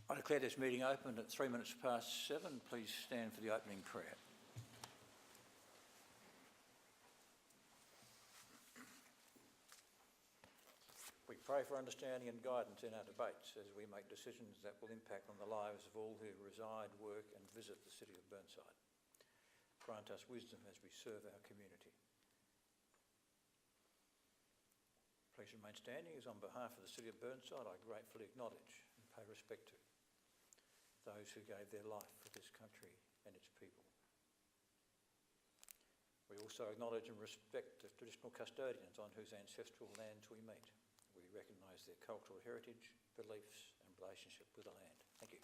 I declare this meeting open at 3 minutes past 7. Please stand for the opening prayer. We pray for understanding and guidance in our debates as we make decisions that will impact on the lives of all who reside, work and visit the city of Burnside. Grant us wisdom as we serve our community. Please remain standing as on behalf of the city of Burnside I gratefully acknowledge and pay respect to those who gave their life for this country and its people. We also acknowledge and respect the traditional custodians on whose ancestral lands we meet. We recognise their cultural heritage, beliefs and relationship with the land. Thank you.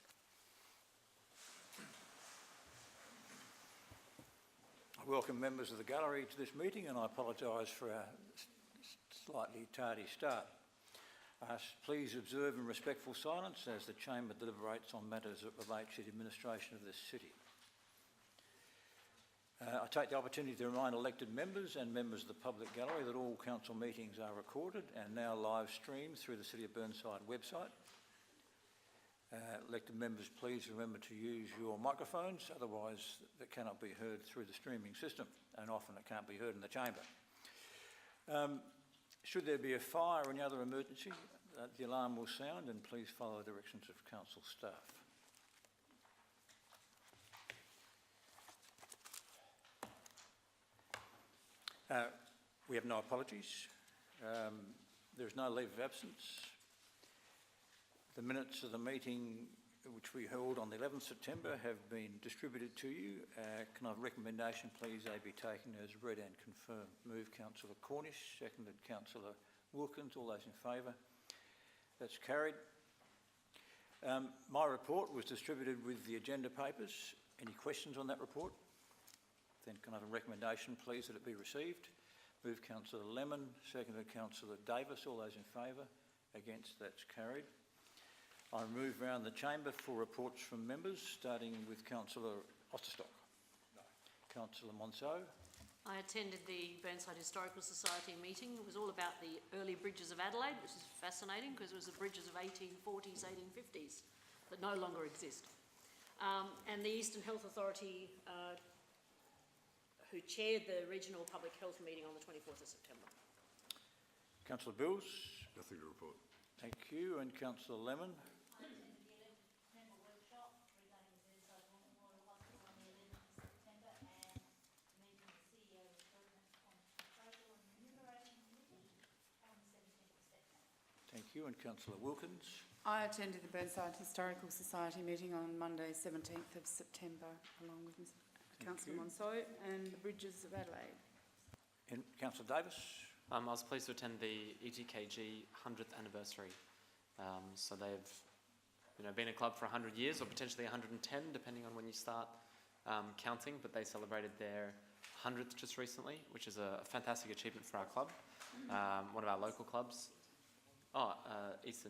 I welcome members of the gallery to this meeting and I apologise for our slightly tardy start. Please observe in respectful silence as the Chamber deliberates on matters that relate to the administration of this city. I take the opportunity to remind elected members and members of the public gallery that all council meetings are recorded and now live streamed through the City of Burnside website. Elected members, please remember to use your microphones, otherwise that cannot be heard through the streaming system, and often it can't be heard in the chamber. Should there be a fire or any other emergency, the alarm will sound, and please follow the directions of council staff. We have no apologies. There is no leave of absence. The minutes of the meeting which we held on the 11th September have been distributed to you. Can I have a recommendation, please, they be taken as read and confirmed? Move Councillor Cornish, seconded Councillor Wilkins. All those in favour? That's carried. My report was distributed with the agenda papers. Any questions on that report? Then can I have a recommendation, please, that it be received? Move Councillor Lemon, seconded Councillor Davis. All those in favour? Against? That's carried. I move round the chamber for reports from members, starting with Councillor Osterstock. No. Councillor Monceau. I attended the Burnside Historical Society meeting. It was all about the early bridges of Adelaide, which is fascinating because it was the bridges of 1840s, 1850s that no longer exist. And the Eastern Health Authority, who chaired the regional public health meeting on the 24th of September. Councillor Bills. Nothing to report. Thank you. And Councillor Lemon. I attended the 11th member workshop regarding the Burnside Memorial Hospital on the 11th of September and meeting the CEO of the Government on Proposal and Remuneration Committee on the 17th of September. Thank you. And Councillor Wilkins. I attended the Burnside Historical Society meeting on Monday 17th of September along with Councillor Monceau and the Bridges of Adelaide. And Councillor Davis. I was pleased to attend the ETKG 100th anniversary. So they've been a club for 100 years or potentially 110 depending on when you start counting, but they celebrated their 100th just recently, which is a fantastic achievement for our club. One of our local clubs, East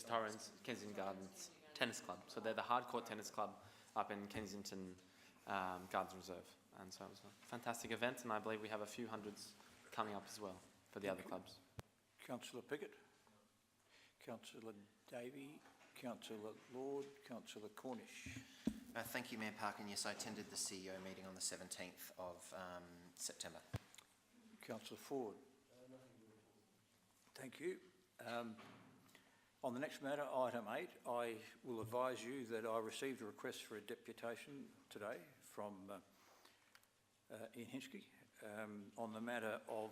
Torrens, Kensington Gardens Tennis Club. So they're the hardcourt tennis club up in Kensington Gardens Reserve. And so it was a fantastic event, and I believe we have a few hundreds coming up as well for the other clubs. Councillor Pickett. Councillor Davey. Councillor Lord. Councillor Cornish. Thank you, Mayor Parkin. Yes, I attended the CEO meeting on the 17th of September. Councillor Ford. Thank you. On the next matter, item 8, I will advise you that I received a request for a deputation today from Ian Hinsky on the matter of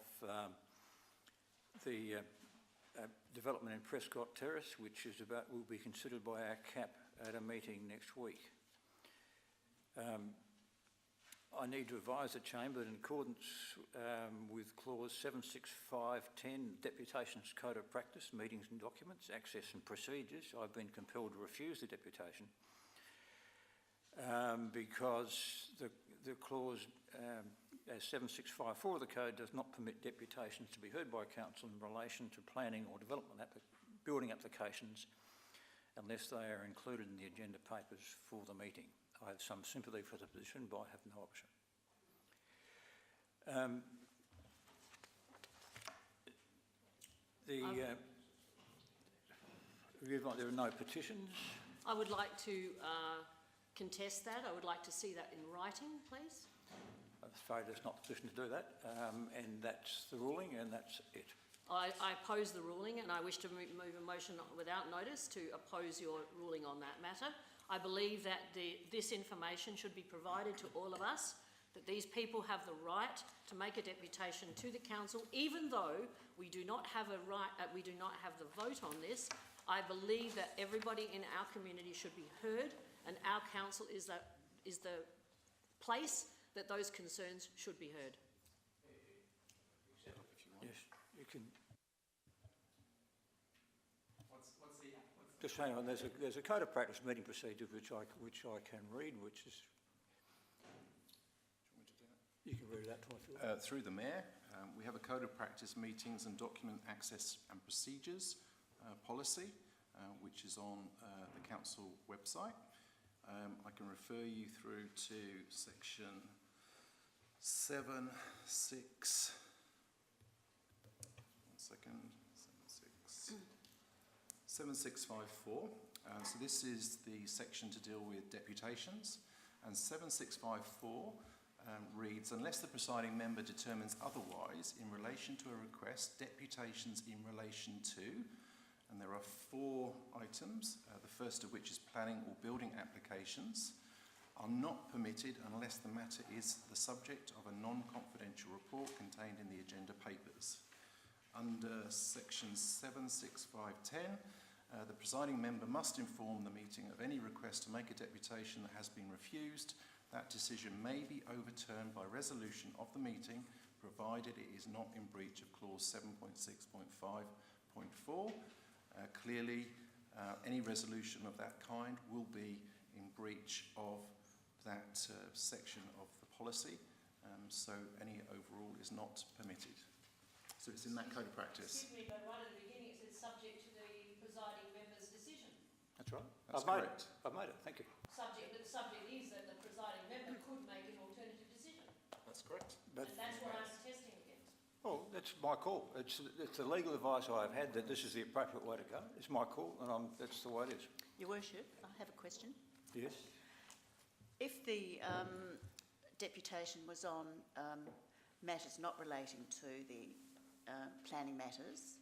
the development in Prescott Terrace, which will be considered by our CAP at a meeting next week. I need to advise the Chamber that in accordance with clause 765.10 Deputations Code of Practice, Meetings and Documents, Access and Procedures, I've been compelled to refuse the deputation because the clause as 7654 of the Code does not permit deputations to be heard by Council in relation to planning or development building applications unless they are included in the agenda papers for the meeting. I have some sympathy for the position, but I have no option. There are no petitions. I would like to contest that. I would like to see that in writing, please. I'm afraid it's not the position to do that, and that's the ruling, and that's it. I oppose the ruling, and I wish to move a motion without notice to oppose your ruling on that matter. I believe that this information should be provided to all of us, that these people have the right to make a deputation to the council, even though we do not have a right, we do not have the vote on this. I believe that everybody in our community should be heard, and our council is the place that those concerns should be heard. Yes, you can. Just hang on. There's a code of practice meeting procedure which I can read, which is. You can read that twice. Through the Mayor, we have a Code of Practice Meetings and Document Access and Procedures policy, which is on the Council website. I can refer you through to section 7654. So this is the section to deal with deputations, and 7654 reads, unless the presiding member determines otherwise in relation to a request, deputations in relation to, and there are 4 items, the first of which is planning or building applications, are not permitted unless the matter is the subject of a non-confidential report contained in the agenda papers. Under section 76510, the presiding member must inform the meeting of any request to make a deputation that has been refused. That decision may be overturned by resolution of the meeting, provided it is not in breach of clause 7.6.5.4. Clearly, any resolution of that kind will be in breach of that section of the policy, so any overrule is not permitted. So it's in that code of practice. Excuse me, but right at the beginning it said subject to the presiding member's decision. That's right. That's I've correct. made it. Thank you. But the subject is that the presiding member could make an alternative decision. That's correct. But, And that's what I'm protesting against. well, that's my call. It's the legal advice I've had that this is the appropriate way to go. It's my call, and that's the way it is. Your Worship, I have a question. Yes. If the deputation was on matters not relating to the planning matters,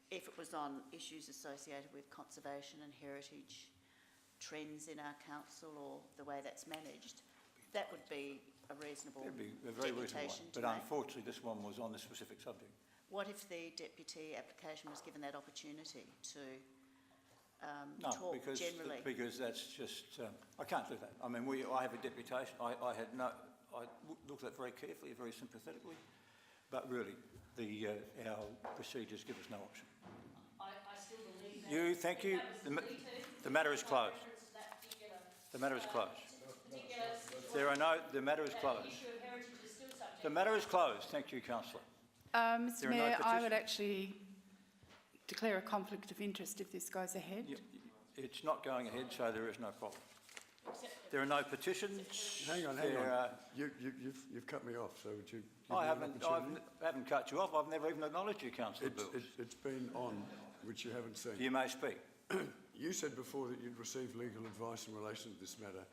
if it was on issues associated with conservation and heritage trends in our council or the way that's managed, that would be a reasonable It'd be a very reasonable deputation one. to But make. unfortunately, this one was on this specific subject. What if the deputy application was given that opportunity to No, talk generally? because that's just, I can't do that. I mean, I have a deputation. I looked at it very carefully, very sympathetically, but really, our procedures give us no option. I still believe that. Thank you. That was deleted. The matter is closed. That particular, The matter is closed. particular, The matter is that closed. issue of heritage is still subject. The matter is closed. Thank you, councillor. Mr There are no Mayor, I petitions? would actually declare a conflict of interest if this goes ahead. It's not going ahead, so there is no problem. There are no petitions. Hang on. There are- You've cut me off, so would you give I me an haven't opportunity? cut you off. I've never even acknowledged you, councillor Bills. It's been on, which you haven't seen. You may speak. You said before that you'd received legal advice in relation to this matter.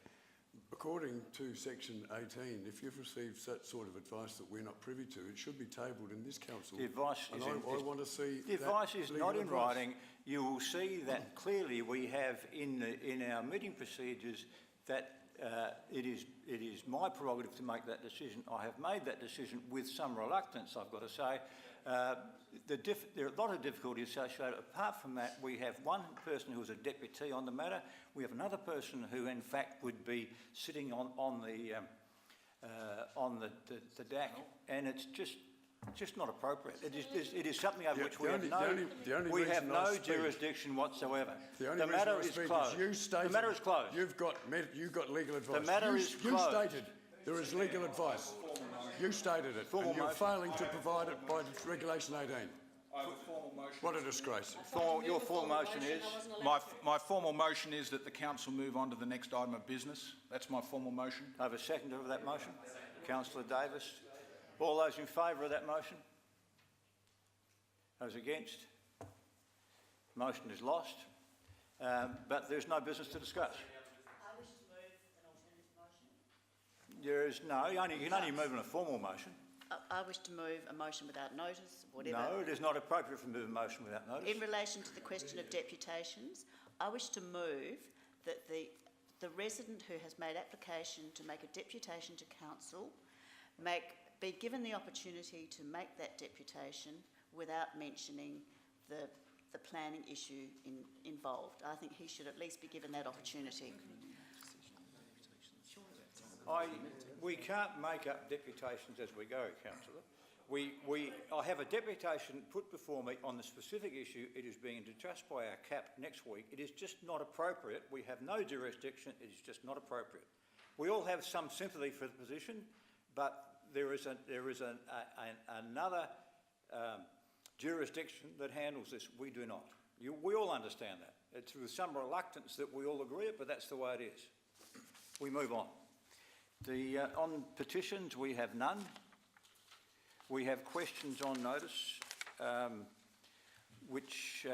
According to section 18, if you've received that sort of advice that we're not privy to, it should be tabled in this council. The advice And is I want to see The advice is not in legal advice. writing. You will see that clearly we have in our meeting procedures that it is my prerogative to make that decision. I have made that decision with some reluctance, I've got to say. There are a lot of difficulties associated. Apart from that, we have one person who is a deputy on the matter. We have another person who, in fact, would be sitting on the DAC, and it's just not appropriate. It is something over which we have no jurisdiction whatsoever. The only The reason matter I is speak closed. you stated The matter is closed. You've got legal advice. The matter is closed. You stated there is legal advice. You stated it, Formal and you're motion. failing to provide it by Regulation 18. I have a formal motion. What a disgrace. Your full motion is? My formal motion is that the council move on to the next item of business. That's my formal motion. I have a seconder of that motion. Councillor Davis. All those in favour of that motion? Those against? Motion is lost. but there's no business to discuss. I wish to move an alternative motion. There is no, you can only move in a formal motion. I wish to move a motion without notice, whatever. No, it is not appropriate for move a motion without notice. In relation to the question of deputations, I wish to move that the resident who has made application to make a deputation to council be given the opportunity to make that deputation without mentioning the planning issue involved. I think he should at least be given that opportunity. We can't make up deputations as we go, councillor. I have a deputation put before me on the specific issue. It is being discussed by our CAP next week. It is just not appropriate. We have no jurisdiction. It is just not appropriate. We all have some sympathy for the position, but there is another jurisdiction that handles this. We do not. We all understand that. It's with some reluctance that we all agree it, but that's the way it is. We move on. On petitions, we have none. We have questions on notice, of which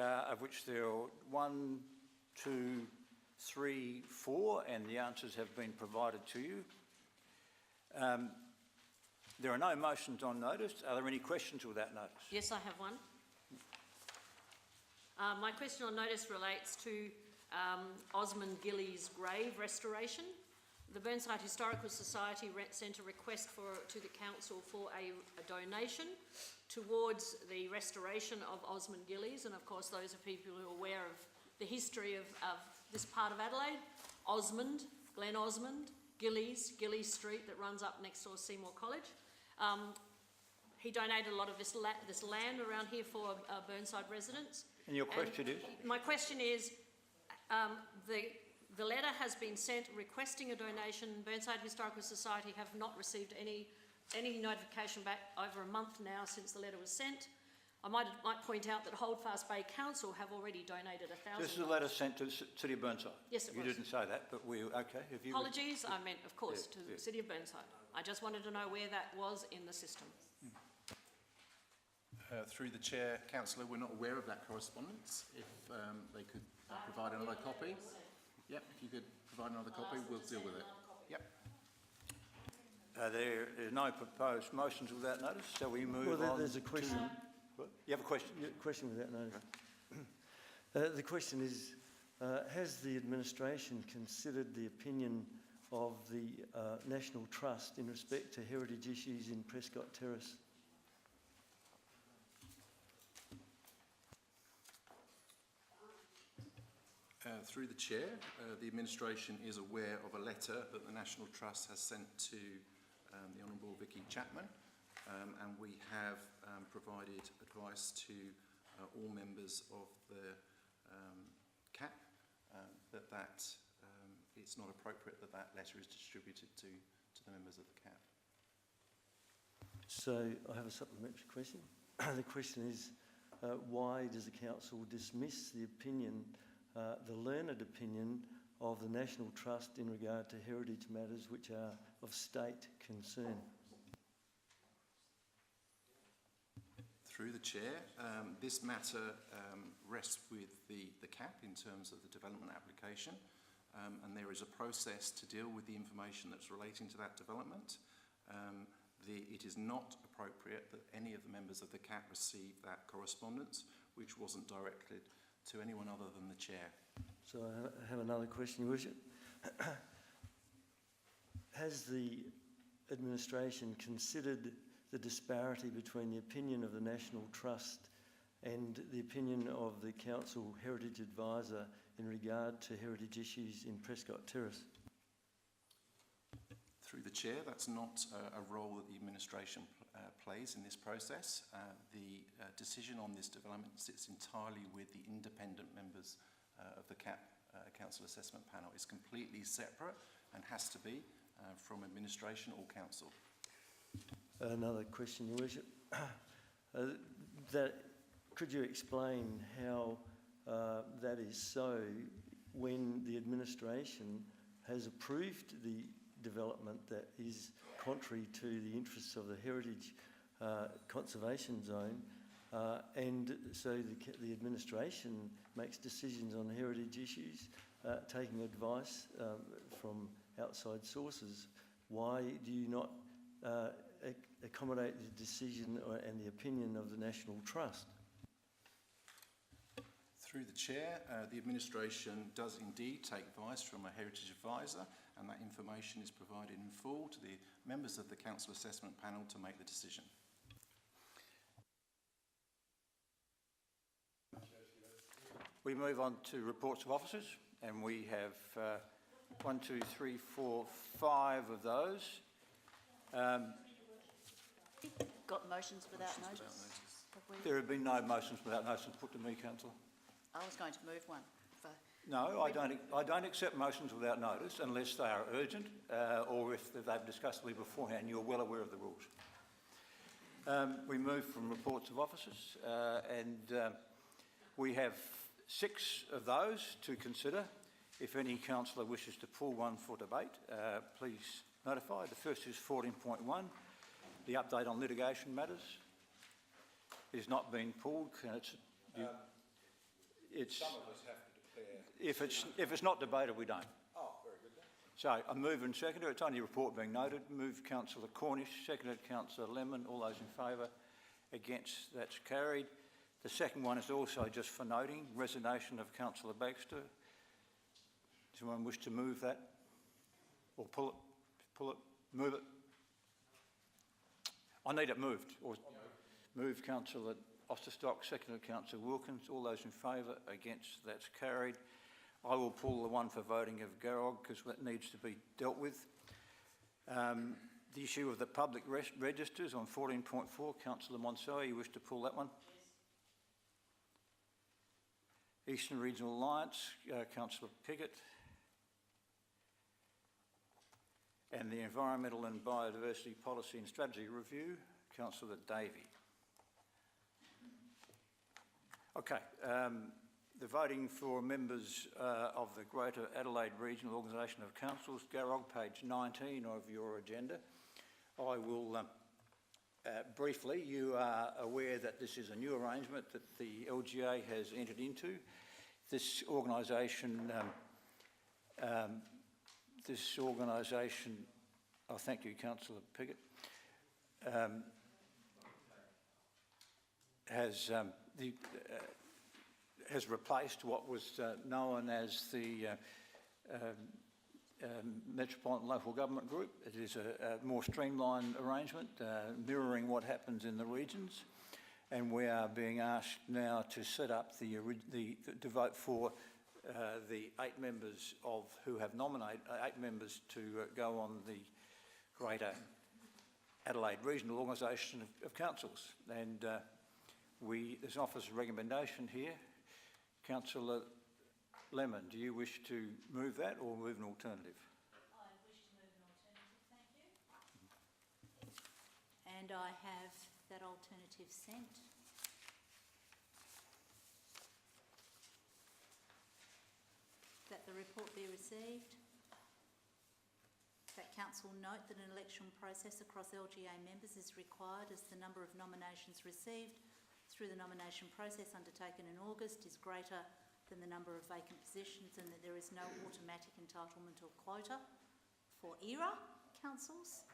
there are 1, 2, 3, 4, and the answers have been provided to you. There are no motions on notice. Are there any questions without notice? Yes, I have one. My question on notice relates to Osmond Gillies' grave restoration. The Burnside Historical Society sent a request to the council for a donation towards the restoration of Osmond Gillies, and of course those of people who are aware of the history of this part of Adelaide, Osmond, Glen Osmond, Gillies Street that runs up next door to Seymour College. He donated a lot of this land around here for Burnside residents. And your question is? My question is, the letter has been sent requesting a donation. Burnside Historical Society have not received any notification back over a month now since the letter was sent. I might point out that Holdfast Bay Council have already donated $1,000. This is a letter sent to the City of Burnside. Yes, it was. You didn't say that, but okay. Apologies, I meant, of course, to the City of Burnside. I just wanted to know where that was in the system. Through the chair, councillor, we're not aware of that correspondence. If they could provide another copy. Yep, if you could provide another copy, we'll deal with it. Yep. There is no proposed motions without notice, so we move on. There's a question. You have a question? Yeah, question without notice. The question is, has the administration considered the opinion of the National Trust in respect to heritage issues in Prescott Terrace? Through the chair, the administration is aware of a letter that the National Trust has sent to the Honourable Vicky Chapman, and we have provided advice to all members of the CAP that it's not appropriate that letter is distributed to the members of the CAP. So I have a supplementary question. The question is, why does the council dismiss the opinion, the learned opinion of the National Trust in regard to heritage matters which are of state concern? Through the chair, this matter rests with the CAP in terms of the development application, and there is a process to deal with the information that's relating to that development. It is not appropriate that any of the members of the CAP receive that correspondence, which wasn't directed to anyone other than the chair. So I have another question, Your Worship. Has the administration considered the disparity between the opinion of the National Trust and the opinion of the Council Heritage Advisor in regard to heritage issues in Prescott Terrace? Through the chair, that's not a role that the administration plays in this process. The decision on this development sits entirely with the independent members of the CAP Council Assessment Panel. It's completely separate and has to be from administration or council. Another question, Your Worship. Could you explain how that is so when the administration has approved the development that is contrary to the interests of the heritage conservation zone, And so the administration makes decisions on heritage issues, taking advice from outside sources. Why do you not accommodate the decision and the opinion of the National Trust? Through the Chair, the administration does indeed take advice from a heritage advisor, and that information is provided in full to the members of the Council Assessment Panel to make the decision. We move on to reports of officers, and we have 1, 2, 3, 4, 5 of those. Got motions without notice? Have we? There have been no motions without notice put to me, Councillor. I was going to move one. No, I don't accept motions without notice unless they are urgent or if they've discussed with me beforehand. You're well aware of the rules. We move from reports of officers and we have 6 of those to consider. If any councillor wishes to pull one for debate, please notify. The first is 14.1, the update on litigation matters. It has not been pulled. Some of us have to declare. If it's not debated, we don't. Oh, very good then. So I move and seconder. It's only a report being noted. Move Councillor Cornish, seconded Councillor Lemon. All those in favour? Against? That's carried. The second one is also just for noting, resignation of Councillor Baxter. Does anyone wish to move that? Or pull it? Pull it? Move it? I need it moved. Or move Councillor Osterstock, seconded Councillor Wilkins. All those in favour? Against? That's carried. I will pull the one for voting of Garog because that needs to be dealt with. The issue of the public registers on 14.4, Councillor Monsoe, you wish to pull that one? Yes. Eastern Regional Alliance, Councillor Piggott. And the Environmental and Biodiversity Policy and Strategy Review, Councillor Davey. Okay, the voting for members of the Greater Adelaide Regional Organisation of Councils, Garog, page 19 of your agenda. I will briefly, you are aware that this is a new arrangement that the LGA has entered into. This organisation, oh thank you Councillor Piggott, has replaced what was known as the Metropolitan Local Government Group. It is a more streamlined arrangement, mirroring what happens in the regions, and we are being asked now to set up to vote for the 8 members who have nominated 8 members to go on the Greater Adelaide Regional Organisation of Councils, and there's an officer's recommendation here. Councillor Lemon, do you wish to move that or move an alternative? I wish to move an alternative, thank you. And I have that alternative sent. That the report be received. That council note that an election process across LGA members is required as the number of nominations received through the nomination process undertaken in August is greater than the number of vacant positions, and that there is no automatic entitlement or quota for ERA councils.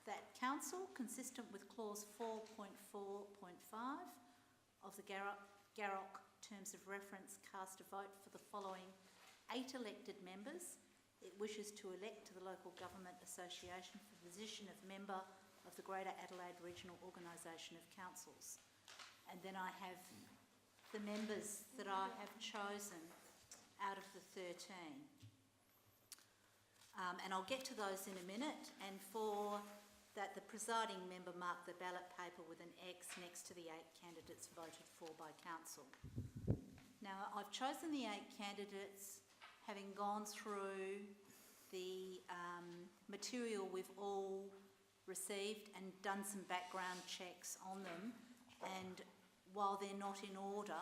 That council, consistent with clause 4.4.5 of the Garrock terms of reference, cast a vote for the following 8 elected members it wishes to elect to the Local Government Association for the position of member of the Greater Adelaide Regional Organisation of Councils. And then I have the members that I have chosen out of the 13. And I'll get to those in a minute, and for that the presiding member mark the ballot paper with an X next to the 8 candidates voted for by council. Now, I've chosen the 8 candidates having gone through the material we've all received and done some background checks on them, and while they're not in order,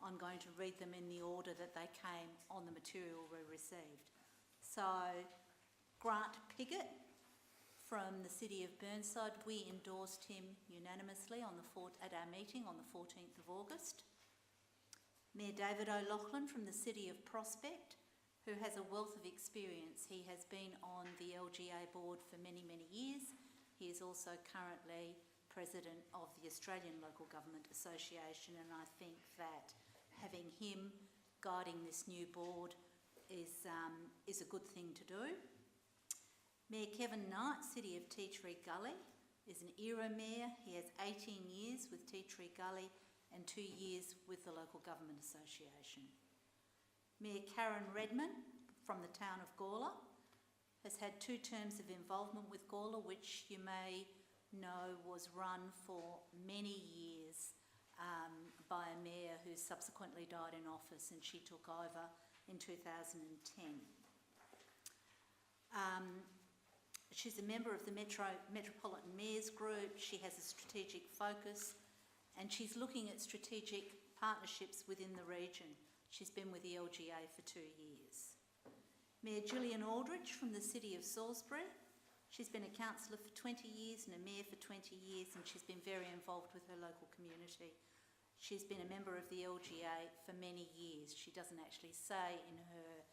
I'm going to read them in the order that they came on the material we received. So, Grant Piggott from the City of Burnside. We endorsed him unanimously at our meeting on the 14th of August. Mayor David O'Loughlin from the City of Prospect, who has a wealth of experience. He has been on the LGA board for many, many years. He is also currently President of the Australian Local Government Association, and I think that having him guiding this new board is a good thing to do. Mayor Kevin Knight, City of Tea Tree Gully, is an ERA mayor. He has 18 years with Tea Tree Gully and 2 years with the Local Government Association. Mayor Karen Redman from the town of Gawler has had 2 terms of involvement with Gawler, which you may know was run for many years by a mayor who subsequently died in office, and she took over in 2010. She's a member of the Metropolitan Mayors Group. She has a strategic focus, and she's looking at strategic partnerships within the region. She's been with the LGA for 2 years. Mayor Gillian Aldridge from the City of Salisbury. She's been a councillor for 20 years and a mayor for 20 years, and she's been very involved with her local community. She's been a member of the LGA for many years. She doesn't actually say in her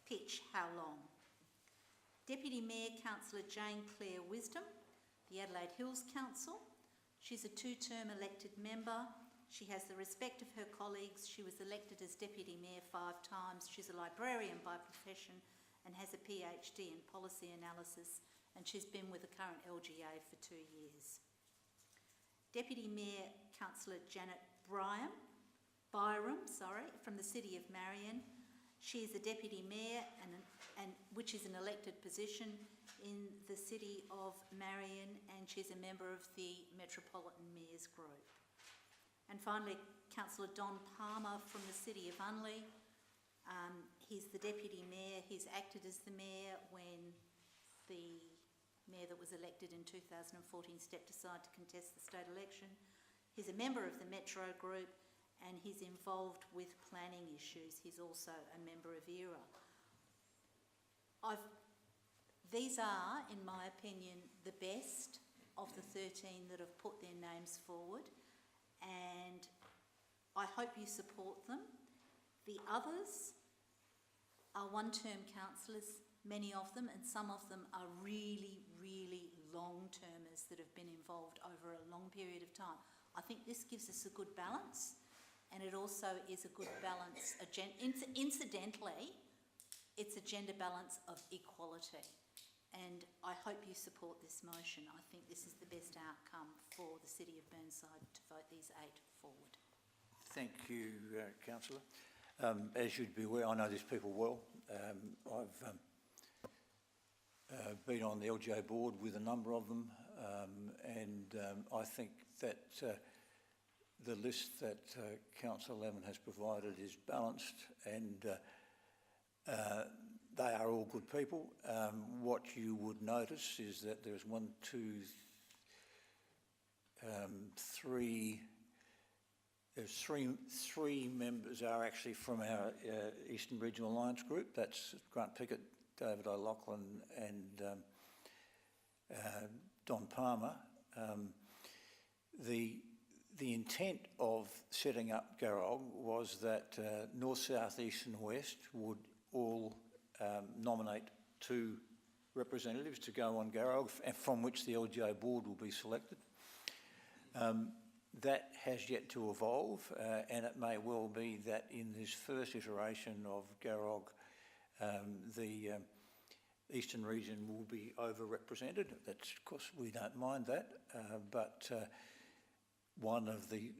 pitch how long. Deputy Mayor Councillor Jane Claire Wisdom, the Adelaide Hills Council. She's a 2-term elected member. She has the respect of her colleagues. She was elected as Deputy Mayor 5 times. She's a librarian by profession and has a PhD in policy analysis, and she's been with the current LGA for 2 years. Deputy Mayor Councillor Janet Byram, from the City of Marion. She is a Deputy Mayor, which is an elected position in the City of Marion, and she's a member of the Metropolitan Mayors Group. And finally, Councillor Don Palmer from the City of Unley. He's the Deputy Mayor. He's acted as the Mayor when the Mayor that was elected in 2014 stepped aside to contest the state election. He's a member of the Metro Group, and he's involved with planning issues. He's also a member of ERA. These are, in my opinion, the best of the 13 that have put their names forward, and I hope you support them. The others are 1-term councillors, many of them, and some of them are really, really long-termers that have been involved over a long period of time. I think this gives us a good balance, and it also is a good balance. Incidentally, it's a gender balance of equality, and I hope you support this motion. I think this is the best outcome for the City of Burnside to vote these 8 forward. Thank you, Councillor. As you'd be aware, I know these people well. I've been on the LGA board with a number of them, and I think that the list that Councillor Lemon has provided is balanced, and they are all good people. What you would notice is that there's 3 members are actually from our Eastern Regional Alliance group. That's Grant Pickett, David O'Loughlin and Don Palmer. The intent of setting up Garog was that North, South, East and West would all nominate 2 representatives to go on Garog, from which the LGA board will be selected. That has yet to evolve, and it may well be that in this first iteration of Garog, the Eastern region will be overrepresented. That's, of course, we don't mind that, but one of the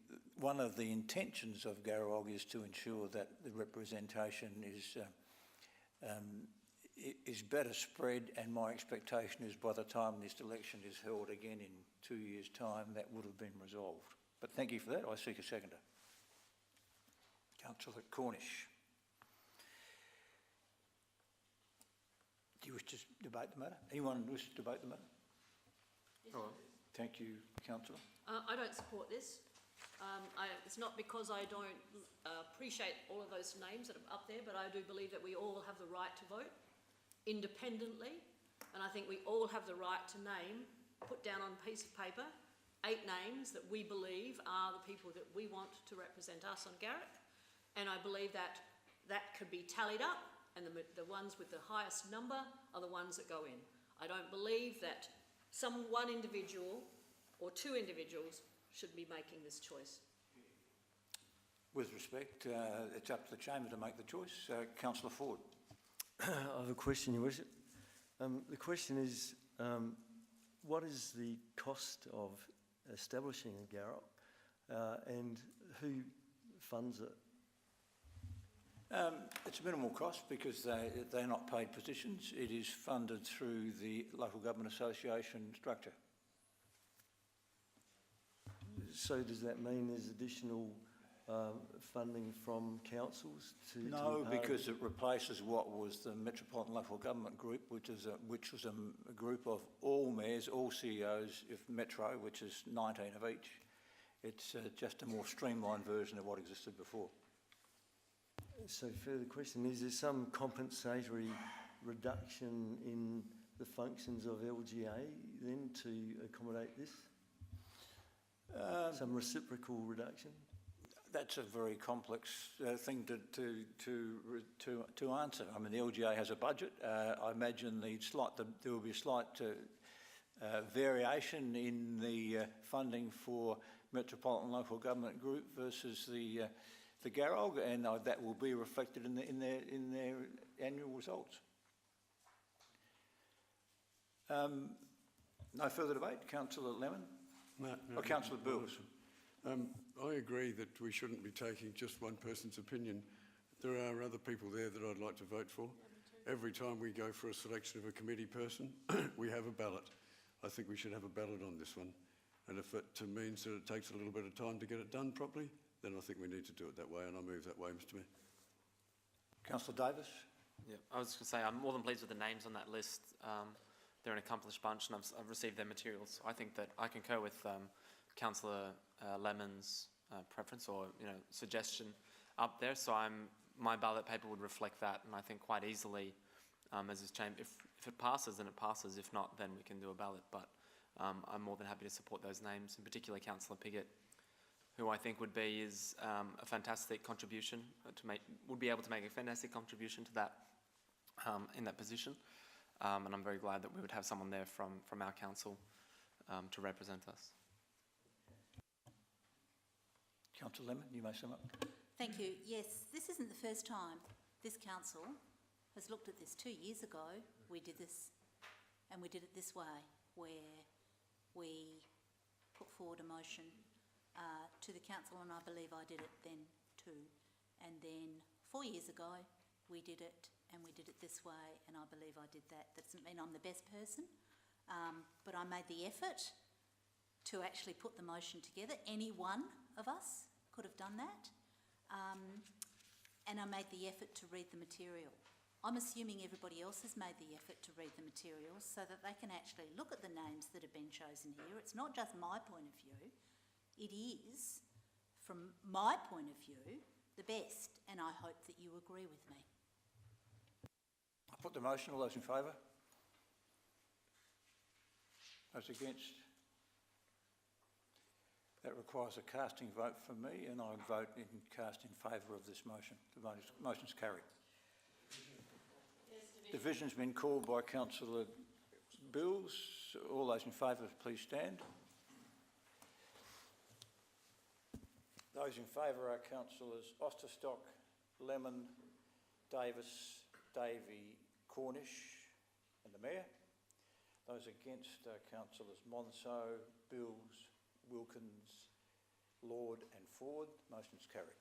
intentions of Garog is to ensure that the representation is better spread, and my expectation is by the time this election is held again in 2 years' time, that would have been resolved. But thank you for that. I seek a seconder. Councillor Cornish. Do you wish to debate the matter? Anyone wish to debate the matter? Yes, All right. Thank you, Councillor. I don't support this. It's not because I don't appreciate all of those names that are up there, but I do believe that we all have the right to vote independently And I think we all have the right to name, put down on a piece of paper, 8 names that we believe are the people that we want to represent us on Garrick. And I believe that that could be tallied up, and the ones with the highest number are the ones that go in. I don't believe that one individual or 2 individuals should be making this choice. With respect, it's up to the chamber to make the choice. Councillor Ford. I have a question, Your Worship. The question is, what is the cost of establishing a Garrock and who funds it? It's a minimal cost because they're not paid positions. It is funded through the Local Government Association structure. So does that mean there's additional funding from councils to No, be part because of it replaces what was the Metropolitan Local Government Group, which was a group of all mayors, all CEOs of Metro, which is 19 of each. It's just a more streamlined version of what existed before. So further question, is there some compensatory reduction in the functions of LGA then to accommodate this? Some reciprocal reduction? That's a very complex thing to answer. I mean, the LGA has a budget. I imagine there will be a slight variation in the funding for Metropolitan Local Government Group versus the Garrog, and that will be reflected in their annual results. No further debate. Councillor Lemon? No, or Councillor Bills? I agree that we shouldn't be taking just one person's opinion. There are other people there that I'd like to vote for. Every time we go for a selection of a committee person, we have a ballot. I think we should have a ballot on this one. And if it means that it takes a little bit of time to get it done properly, then I think we need to do it that way, and I move that way, Mr Mayor. Councillor Davis? Yeah, I was going to say I'm more than pleased with the names on that list. They're an accomplished bunch, and I've received their materials. I think that I concur with Councillor Lemon's preference or suggestion up there. So my ballot paper would reflect that, and I think quite easily, as this chamber, if it passes, then it passes. If not, then we can do a ballot. But I'm more than happy to support those names, in particular Councillor Piggott, who I think would be a fantastic contribution would be able to make a fantastic contribution to that in that position. And I'm very glad that we would have someone there from our council to represent us. Councillor Lemon, you may sum up. Thank you. Yes, this isn't the first time this council has looked at this. 2 years ago, we did this, and we did it this way, where we put forward a motion to the council, and I believe I did it then too. And then 4 years ago, we did it, and we did it this way, and I believe I did that. That doesn't mean I'm the best person, but I made the effort to actually put the motion together. Any one of us could have done that, and I made the effort to read the material. I'm assuming everybody else has made the effort to read the materials so that they can actually look at the names that have been chosen here. It's not just my point of view, it is, from my point of view, the best, and I hope that you agree with me. I put the motion. All those in favour? Those against? That requires a casting vote from me, and I vote cast in favour of this motion. The motion's carried. Division's been called by Councillor Bills. All those in favour, please stand. Those in favour are Councillors Osterstock, Lemon, Davis, Davey, Cornish and the Mayor. Those against are Councillors Monso, Bills, Wilkins, Lord and Ford. Motion's carried.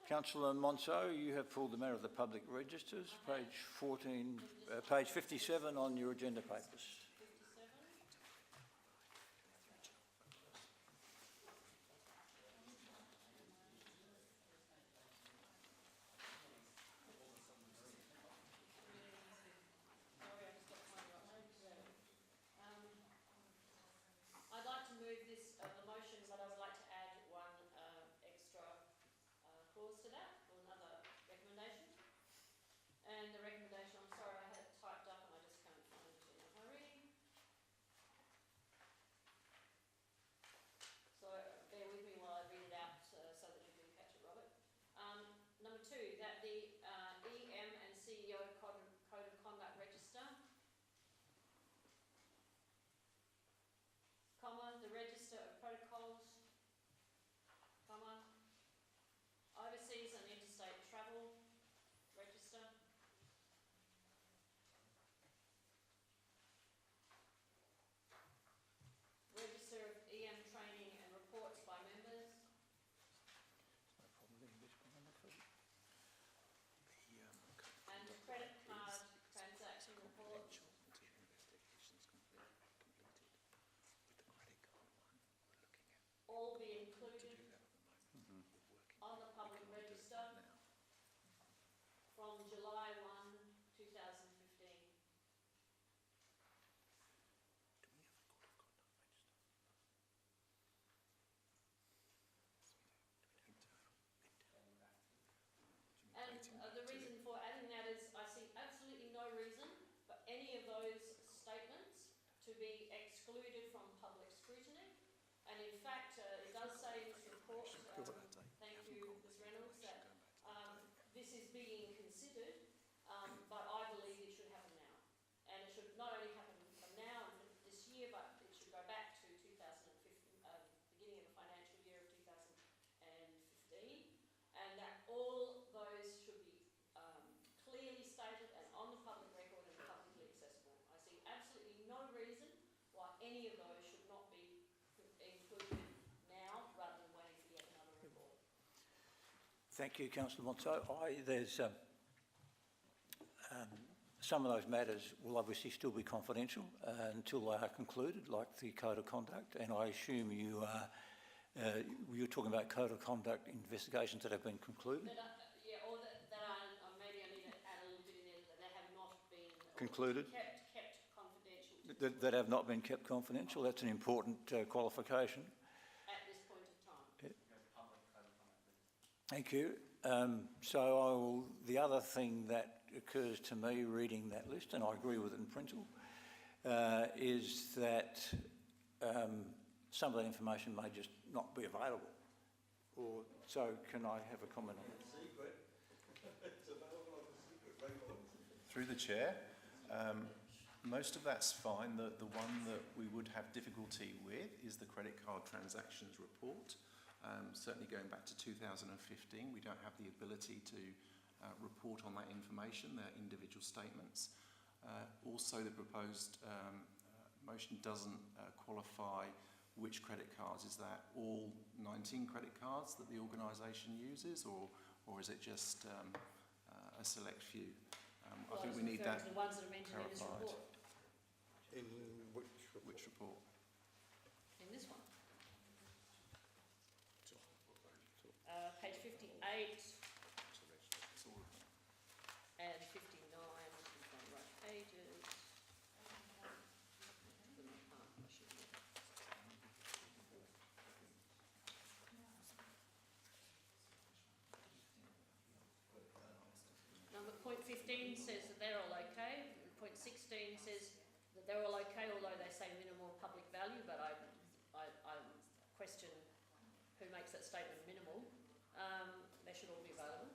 Councillor Monso, you have pulled the matter of the public registers, page 57 on your agenda papers. excluded from public scrutiny. And in fact, it does say in this report, thank you, Ms Reynolds, that this is being considered, but I believe it should happen now. And it should not only happen from now and for this year, but it should go back to 2015, beginning of the financial year of 2015, and that all those should be clearly stated and on the public record and publicly accessible. I see absolutely no reason why any of those should not be included now rather than waiting for yet another report. Thank you, Councillor Monceau. There's some of those matters will obviously still be confidential until they are concluded, like the code of conduct. And I assume you're talking about code of conduct investigations that have been concluded. Yeah, or that are maybe I need to add a little bit in there that have not been Concluded. kept confidential That have not been kept confidential. That's an important qualification. at this point in time. Thank you. The other thing that occurs to me reading that list, and I agree with it in principle, is that some of that information may just not be available. So can I have a comment on that? Through the chair, most of that's fine. The one that we would have difficulty with is the credit card transactions report. Certainly going back to 2015, we don't have the ability to report on that information, their individual statements. Also, the proposed motion doesn't qualify which credit cards. Is that all 19 credit cards that the organisation uses, or is it just a select few? I think we need that the ones that are mentioned in this clarified. report. In Which report? In this one. Page 58 and 59, which is on the right pages. Number point 15 says that they're all okay. Point 16 says that they're all okay, although they say minimal public value, but I question who makes that statement minimal. They should all be available.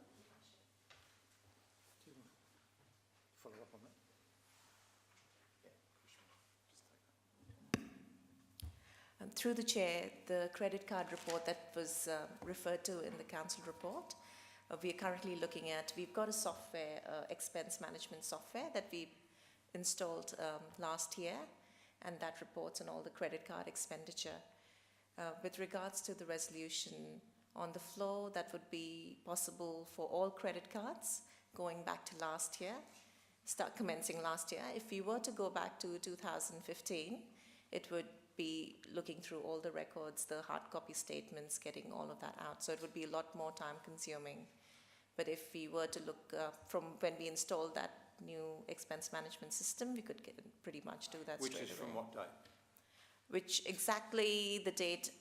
Do you want to follow up on that? Through the chair, the credit card report that was referred to in the council report, we are currently looking at, we've got a software, expense management software that we installed last year, and that reports on all the credit card expenditure. With regards to the resolution on the floor, that would be possible for all credit cards going back to last year, commencing last year. If we were to go back to 2015, it would be looking through all the records, the hard copy statements, getting all of that out. So it would be a lot more time consuming. But if we were to look from when we installed that new expense management system, we could pretty much do that straight away. Which is from what date? Which exactly the date,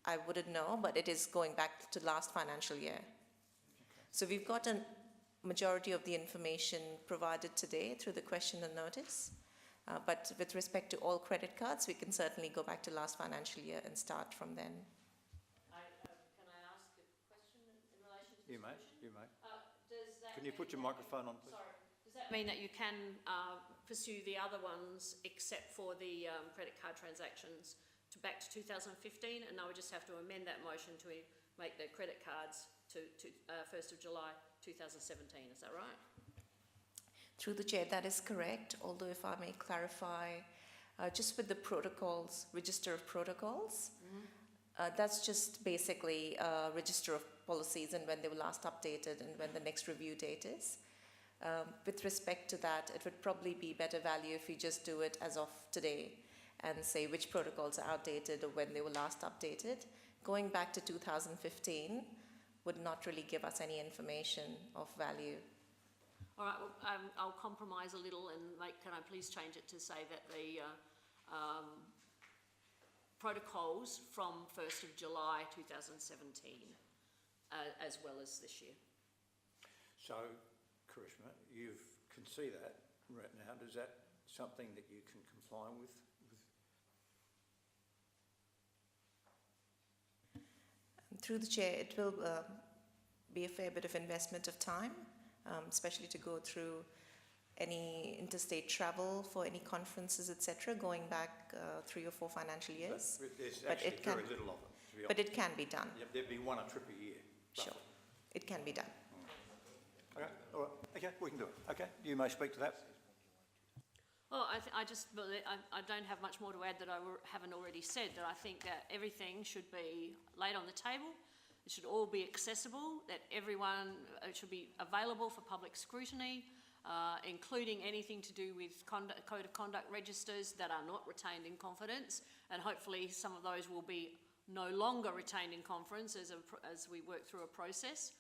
I wouldn't know, but it is going back to last financial year. Okay. So we've got a majority of the information provided today through the question and notice. But with respect to all credit cards, we can certainly go back to last financial year and start from then. Can I ask a question in relation to this You may. Does that Can you put your microphone on, please? Sorry. Does that mean that you can pursue the other ones except for the credit card transactions back to 2015, and now we just have to amend that motion to make the credit cards to 1st of July 2017, is that right? Through the chair, that is correct, although if I may clarify, just with the protocols, register of protocols, that's just basically a register of policies and when they were last updated and when the next review date is. With respect to that, it would probably be better value if we just do it as of today and say which protocols are outdated or when they were last updated. Going back to 2015 would not really give us any information of value. All right, well, I'll compromise a little and can I please change it to say that the protocols from 1st of July 2017 as well as this year. So, Karishma, you can see that right now. Is that something that you can comply with? Through the chair, it will be a fair bit of investment of time, especially to go through any interstate travel for any conferences, etc., going back 3 or 4 financial years. There's But actually it can- very little of it, to be honest. But it can be done. Yeah, there'd be one a trip a year. Sure. It can be done. Okay, all right, okay, we can do it. Okay, you may speak to that. Well, I just believe, I don't have much more to add that I haven't already said, that I think that everything should be laid on the table. It should all be accessible, that everyone, it should be available for public scrutiny, including anything to do with code of conduct registers that are not retained in confidence, and hopefully some of those will be no longer retained in confidence as we work through a process.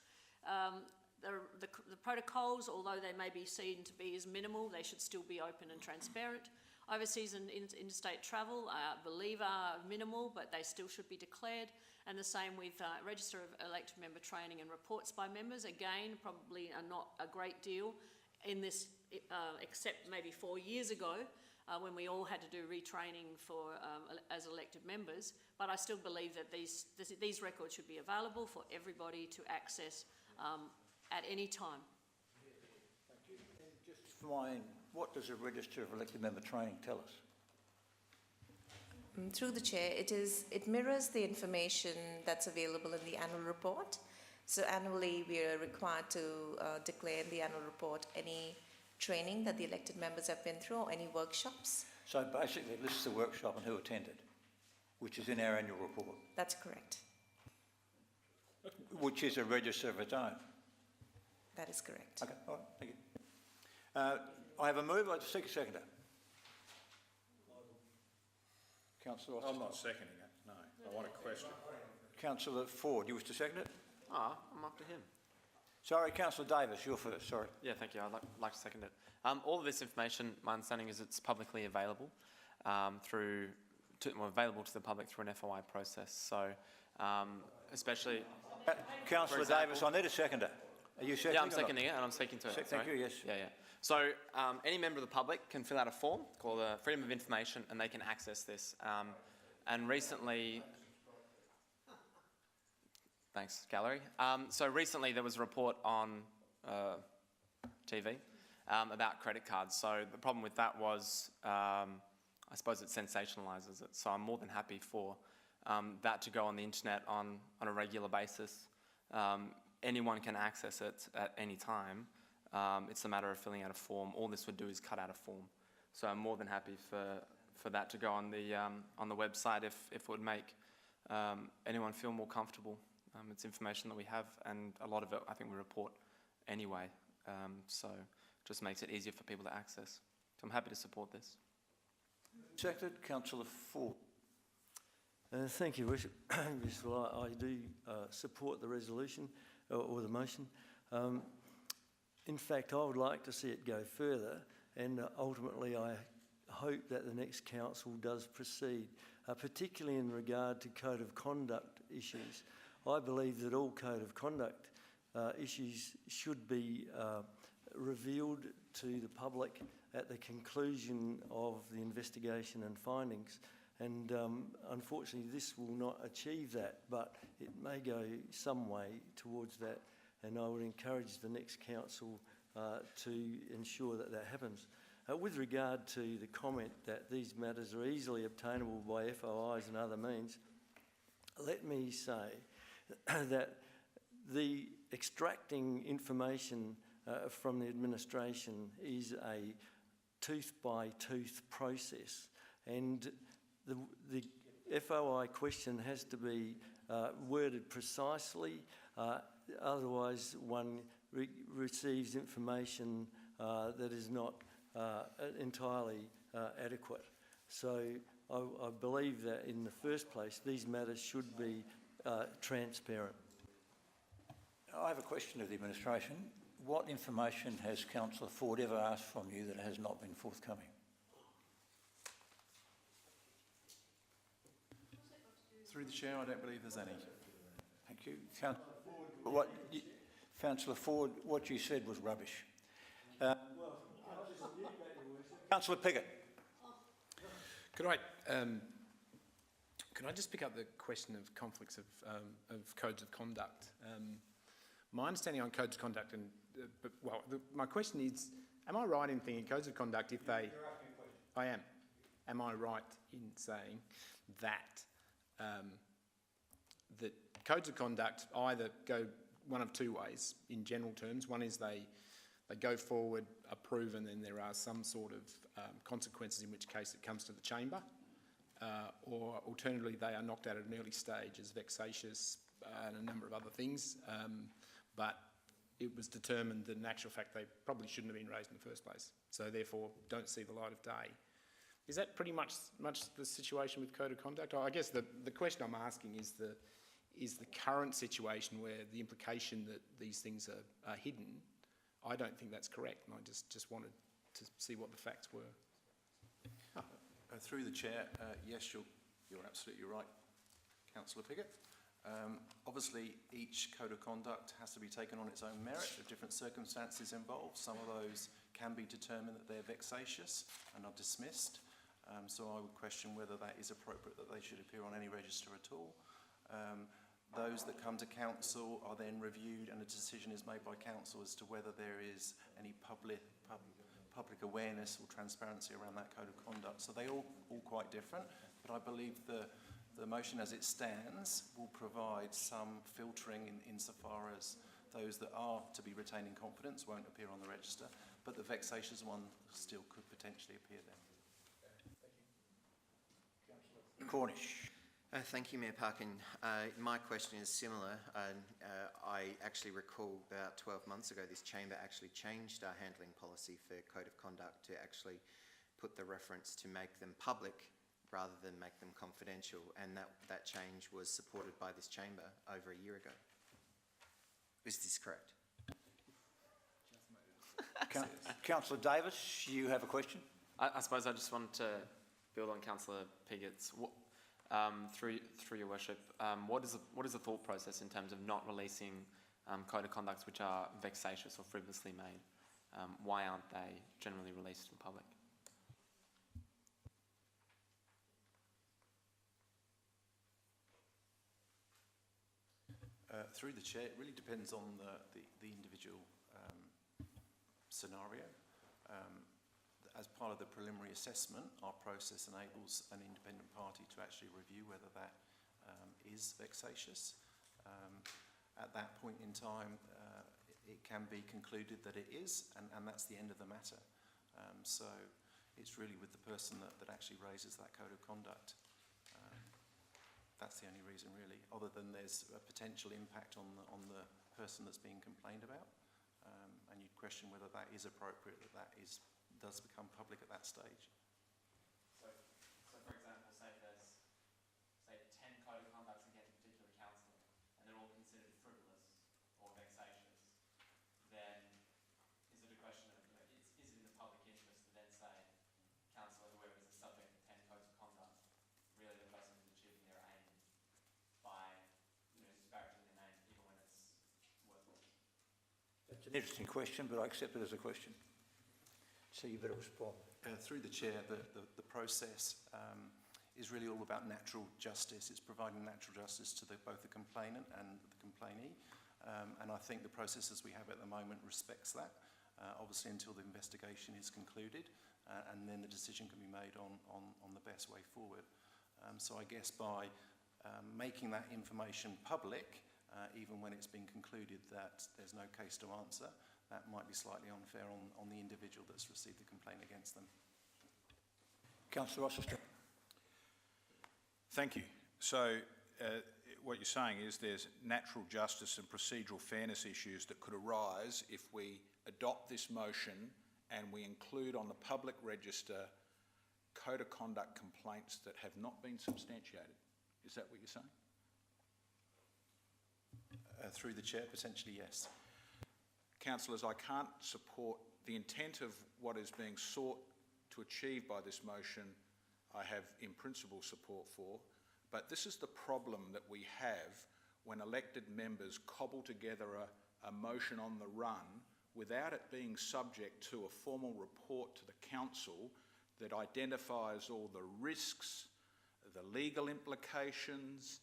The protocols, although they may be seen to be as minimal, they should still be open and transparent. Overseas and interstate travel, I believe, are minimal, but they still should be declared. And the same with register of elected member training and reports by members. Again, probably are not a great deal in this, except maybe 4 years ago, when we all had to do retraining for as elected members. But I still believe that these records should be available for everybody to access at any time. Thank you. Just fine, what does a register of elected member training tell us? Through the chair, it mirrors the information that's available in the annual report. So annually, we are required to declare in the annual report any training that the elected members have been through or any workshops. So basically it lists the workshop and who attended, which is in our annual report. That's correct. Which is a register of its own. That is correct. Okay, all right, thank you. I have a move, I seek a seconder. Councillor Austin. I'm not seconding it, no. I want a question. Councillor Ford, you wish to second it? I'm up to him. Sorry, Councillor Davis, you're first, sorry. Yeah, thank you. I'd like to second it. All of this information, my understanding is it's publicly available available to the public through an FOI process. So, especially... Councillor Davis, I need a seconder. Are you seconding? Yeah, I'm seconding it and I'm speaking to it. Thank you, yes. Yeah. So, any member of the public can fill out a form called Freedom of Information and they can access this. And recently... Thanks, Gallery. So recently there was a report on TV about credit cards. So the problem with that was, I suppose it sensationalises it. So I'm more than happy for that to go on the internet on a regular basis. Anyone can access it at any time. It's a matter of filling out a form. All this would do is cut out a form. So I'm more than happy for that to go on the website if it would make anyone feel more comfortable. It's information that we have, and a lot of it I think we report anyway, so it just makes it easier for people to access. So I'm happy to support this. Seconded, Councillor Ford. Thank you, Bishop. I do support the resolution or the motion. In fact, I would like to see it go further, and ultimately I hope that the next council does proceed, particularly in regard to code of conduct issues. I believe that all code of conduct issues should be revealed to the public at the conclusion of the investigation and findings. And unfortunately, this will not achieve that, but it may go some way towards that. And I would encourage the next council to ensure that that happens. With regard to the comment that these matters are easily obtainable by FOIs and other means, let me say that the extracting information from the administration is a tooth-by-tooth process, and the FOI question has to be worded precisely, otherwise one receives information that is not entirely adequate. So I believe that in the first place these matters should be transparent. I have a question of the administration. What information has Councillor Ford ever asked from you that has not been forthcoming? Through the chair, I don't believe there's any. Thank you. Councillor Ford, what you said was rubbish. Councillor Piggott. Could I can I just pick up the question of conflicts of codes of conduct? My understanding on codes of conduct, and my question is, am I right in thinking codes of conduct, if they... You're asking a question. I am. Am I right in saying that that codes of conduct either go one of two ways in general terms? One is they go forward, approve, and then there are some sort of consequences, in which case it comes to the chamber, or alternatively they are knocked out at an early stage as vexatious and a number of other things, but it was determined that in actual fact they probably shouldn't have been raised in the first place, so therefore don't see the light of day. Is that pretty much the situation with code of conduct? I guess the question I'm asking is the current situation where the implication that these things are hidden. I don't think that's correct, and I just wanted to see what the facts were. Through the chair, yes, you're absolutely right, Councillor Piggott. Obviously, each code of conduct has to be taken on its own merit. There are different circumstances involved. Some of those can be determined that they're vexatious and are dismissed. So I would question whether that is appropriate, that they should appear on any register at all. Those that come to council are then reviewed, and a decision is made by council as to whether there is any public awareness or transparency around that code of conduct. So they all quite different, but I believe the motion as it stands will provide some filtering insofar as those that are to be retained in confidence won't appear on the register, but the vexatious one still could potentially appear there. Cornish. Thank you, Mayor Parkin. My question is similar. I actually recall about 12 months ago this chamber actually changed our handling policy for code of conduct to actually put the reference to make them public rather than make them confidential, and that change was supported by this chamber over a year ago. Is this correct? Councillor Davis, you have a question? I suppose I just wanted to build on Councillor Piggott's. Through your worship, what is the thought process in terms of not releasing code of conducts which are vexatious or frivolously made? Why aren't they generally released in public? Through the chair, it really depends on the individual scenario. As part of the preliminary assessment, our process enables an independent party to actually review whether that is vexatious. At that point in time, it can be concluded that it is, and that's the end of the matter. So it's really with the person that actually raises that code of conduct. That's the only reason, really, other than there's a potential impact on the person that's being complained about, and you'd question whether that is appropriate, that does become public at that stage. So for example, say there's 10 code of conducts against a particular councillor, and they're all considered frivolous or vexatious, then is it a question of, is it in the public interest to then say, councillor, whoever is the subject of 10 codes of conduct, really the person is achieving their aim by, disparaging their name, even when it's worthless? That's an interesting question, but I accept it as a question. So you better respond. Through the chair, the process is really all about natural justice. It's providing natural justice to both the complainant and the complainee. And I think the process as we have at the moment respects that, obviously until the investigation is concluded, and then the decision can be made on the best way forward. So I guess by making that information public, even when it's been concluded that there's no case to answer, that might be slightly unfair on the individual that's received the complaint against them. Councillor Rochester. Thank you. So what you're saying is there's natural justice and procedural fairness issues that could arise if we adopt this motion and we include on the public register code of conduct complaints that have not been substantiated. Is that what you're saying? Through the chair, potentially yes. Councillors, I can't support the intent of what is being sought to achieve by this motion. I have in principle support for, but this is the problem that we have when elected members cobble together a motion on the run without it being subject to a formal report to the council that identifies all the risks the legal implications,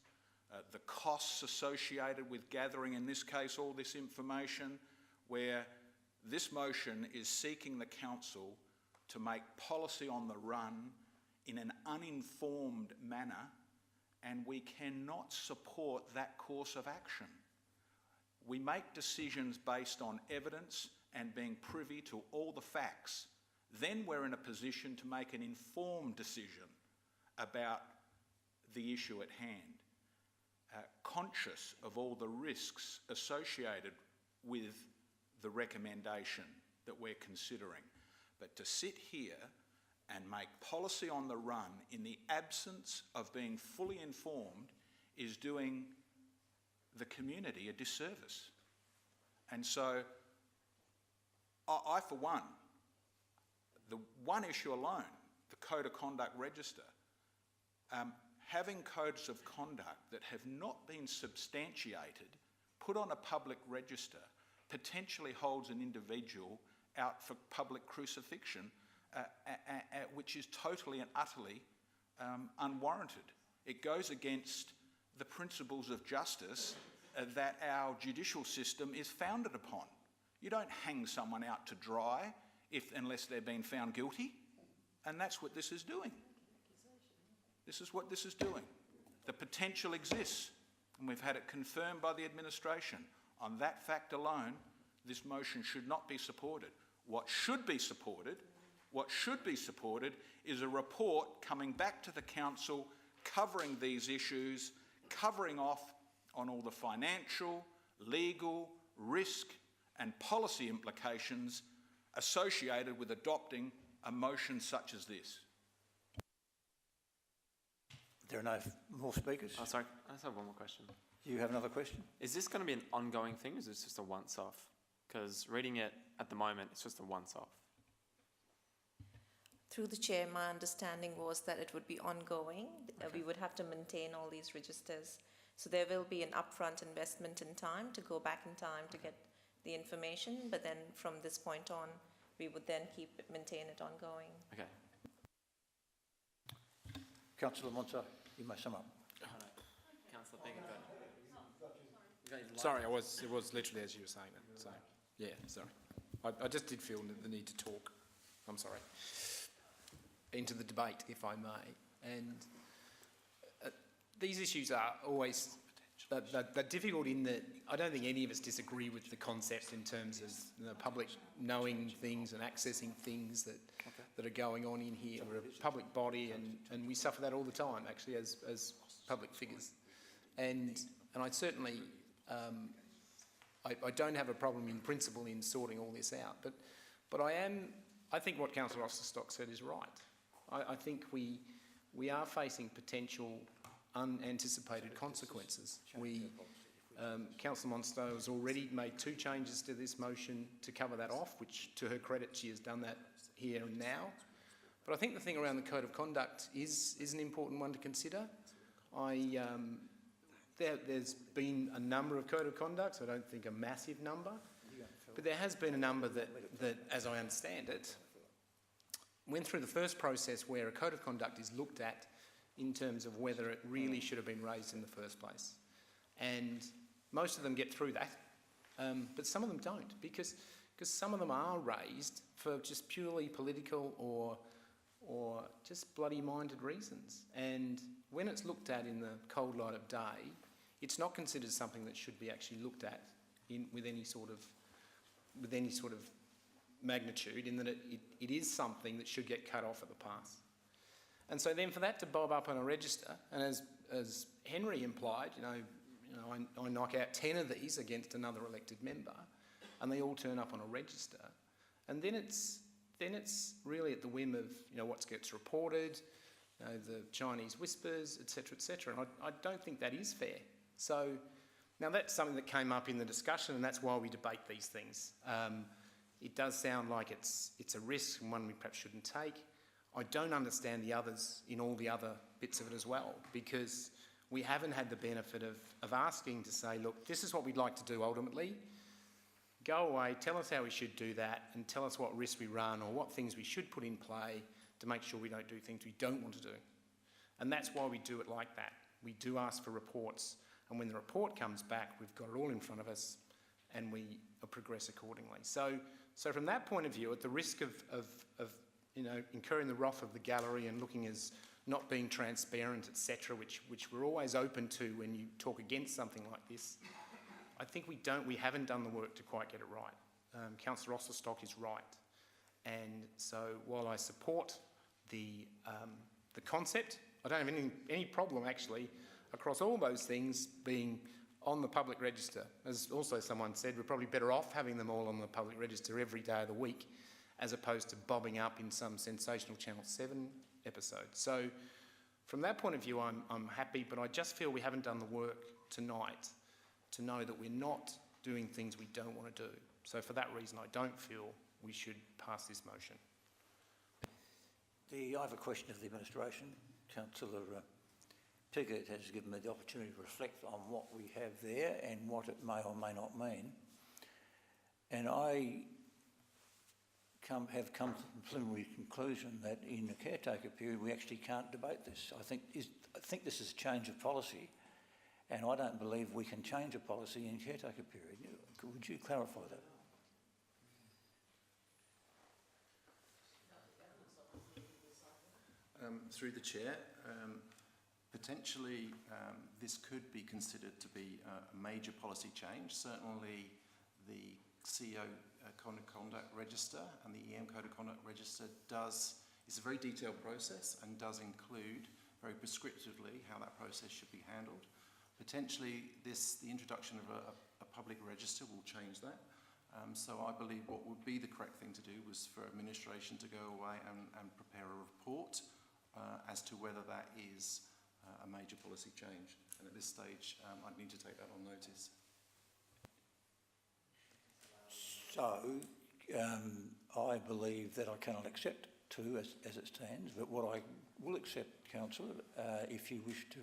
the costs associated with gathering, in this case, all this information, where this motion is seeking the council to make policy on the run in an uninformed manner, and we cannot support that course of action. We make decisions based on evidence and being privy to all the facts. Then we're in a position to make an informed decision about the issue at hand, conscious of all the risks associated with the recommendation that we're considering. But to sit here and make policy on the run in the absence of being fully informed is doing the community a disservice. And so I for one, the one issue alone, the Code of Conduct Register, having codes of conduct that have not been substantiated, put on a public register, potentially holds an individual out for public crucifixion, which is totally and utterly unwarranted. It goes against the principles of justice that our judicial system is founded upon. You don't hang someone out to dry unless they've been found guilty, and that's what this is doing. This is what this is doing. The potential exists, and we've had it confirmed by the administration. On that fact alone, this motion should not be supported. What should be supported is a report coming back to the council covering these issues, covering off on all the financial, legal, risk and policy implications associated with adopting a motion such as this. There are no more speakers. Oh, sorry, I just have one more question. You have another question? Is this going to be an ongoing thing, or is this just a once-off? Because reading it at the moment, it's just a once-off. Through the chair, my understanding was that it would be ongoing. Okay. We would have to maintain all these registers. So there will be an upfront investment in time to go back in time to get the information, but then from this point on, we would then maintain it ongoing. Okay. Councillor Monson, you may sum up. Councillor Bingham. Sorry, it was literally as you were saying it. So, yeah, sorry. I just did feel the need to talk. I'm sorry. Into the debate, if I may. And these issues are always they're difficult in that I don't think any of us disagree with the concept in terms of the public knowing things and accessing things that are going on in here. We're a public body, and we suffer that all the time, actually, as public figures. And I certainly I don't have a problem in principle in sorting all this out, but I think what Councillor Osterstock said is right. I think we are facing potential unanticipated consequences. Councillor Monstow has already made 2 changes to this motion to cover that off, which to her credit she has done that here and now. But I think the thing around the Code of Conduct is an important one to consider. There's been a number of Code of Conducts, I don't think a massive number, but there has been a number that, as I understand it, went through the first process where a Code of Conduct is looked at in terms of whether it really should have been raised in the first place. And most of them get through that, but some of them don't, because some of them are raised for just purely political or just bloody-minded reasons. And when it's looked at in the cold light of day, it's not considered something that should be actually looked at with any sort of magnitude, in that it is something that should get cut off at the pass. And so then for that to bob up on a register, and as Henry implied, I knock out 10 of these against another elected member, and they all turn up on a register, and then it's really at the whim of what gets reported, the Chinese whispers, etc., and I don't think that is fair. So now that's something that came up in the discussion, and that's why we debate these things. It does sound like it's a risk and one we perhaps shouldn't take. I don't understand the others in all the other bits of it as well, because we haven't had the benefit of asking to say, look, this is what we'd like to do ultimately. Go away, tell us how we should do that, and tell us what risks we run or what things we should put in play to make sure we don't do things we don't want to do. And that's why we do it like that. We do ask for reports, and when the report comes back, we've got it all in front of us, and we progress accordingly. So from that point of view, at the risk of incurring the wrath of the gallery and looking as not being transparent, etc., which we're always open to when you talk against something like this, I think we haven't done the work to quite get it right. Councillor Osterstock is right, and so while I support the concept, I don't have any problem actually across all those things being on the public register. As also someone said, we're probably better off having them all on the public register every day of the week, as opposed to bobbing up in some sensational Channel 7 episode. So from that point of view, I'm happy, but I just feel we haven't done the work tonight to know that we're not doing things we don't want to do. So for that reason, I don't feel we should pass this motion. I have a question of the administration. Councillor Piggott has given me the opportunity to reflect on what we have there and what it may or may not mean. And I have come to the preliminary conclusion that in the caretaker period we actually can't debate this. I think this is a change of policy, and I don't believe we can change a policy in caretaker period. Would you clarify that? Through the chair, potentially this could be considered to be a major policy change. Certainly the CEO Code of Conduct Register and the EM Code of Conduct Register is a very detailed process and does include very prescriptively how that process should be handled. Potentially the introduction of a public register will change that. So I believe what would be the correct thing to do was for administration to go away and prepare a report as to whether that is a major policy change. And at this stage, I'd need to take that on notice. So I believe that I cannot accept 2 as it stands, but what I will accept, Councillor, if you wish to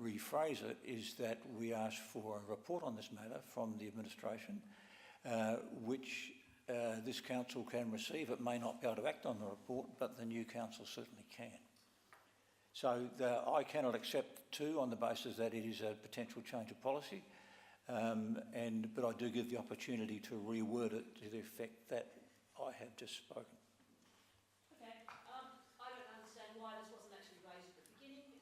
rephrase it, is that we ask for a report on this matter from the administration, which this council can receive. It may not be able to act on the report, but the new council certainly can. So I cannot accept 2 on the basis that it is a potential change of policy, but I do give the opportunity to reword it to the effect that I have just spoken. Okay, I don't understand why this wasn't actually raised at the beginning. We've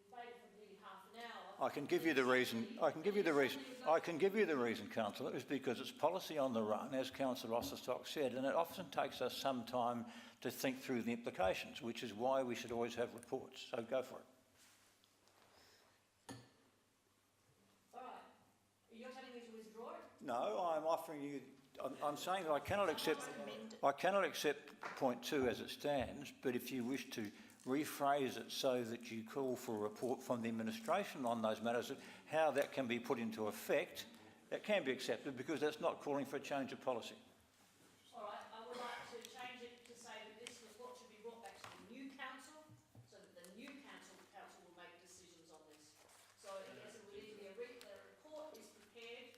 made it for nearly half an hour. I can give you the reason. I can give you the reason, Councillor, is because it's policy on the run, as Councillor Osterstock said, and it often takes us some time to think through the implications, which is why we should always have reports. So go for it. All right. You're telling me to withdraw it? No, I'm offering you. I'm saying that I cannot accept point 2 as it stands, but if you wish to rephrase it so that you call for a report from the administration on those matters, how that can be put into effect, that can be accepted, because that's not calling for a change of policy. All right, I would like to change it to say that this report should be brought back to the new council, so that the new council will make decisions on this. So I guess it will either be the report is prepared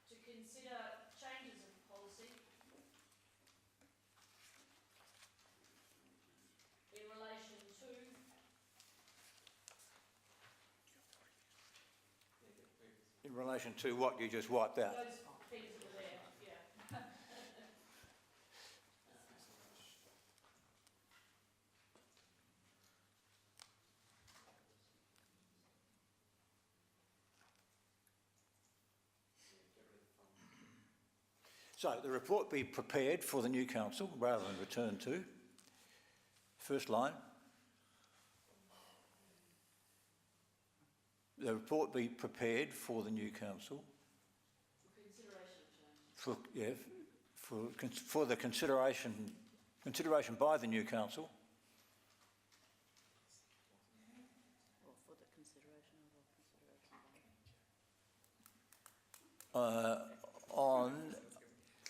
to consider changes of policy in relation to In relation to what you just wiped out. those things that are there, yeah. So the report be prepared for the new council rather than returned to. First line. The report be prepared for the new council. For the consideration by the new council. Or for the consideration of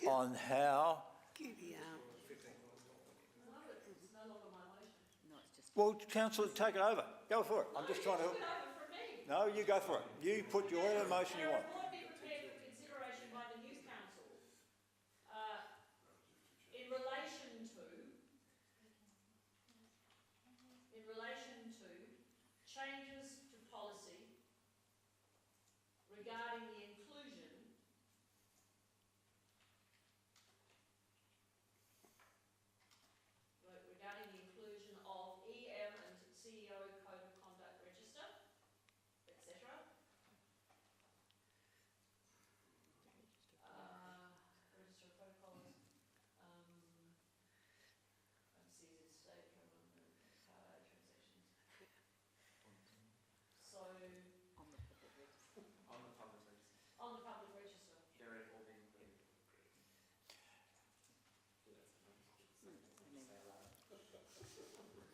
On how. Well, councillor, take it over. Go for it. I'm just trying to. No, you go for it. You put your whatever motion you want. The report be prepared for consideration by the new council in relation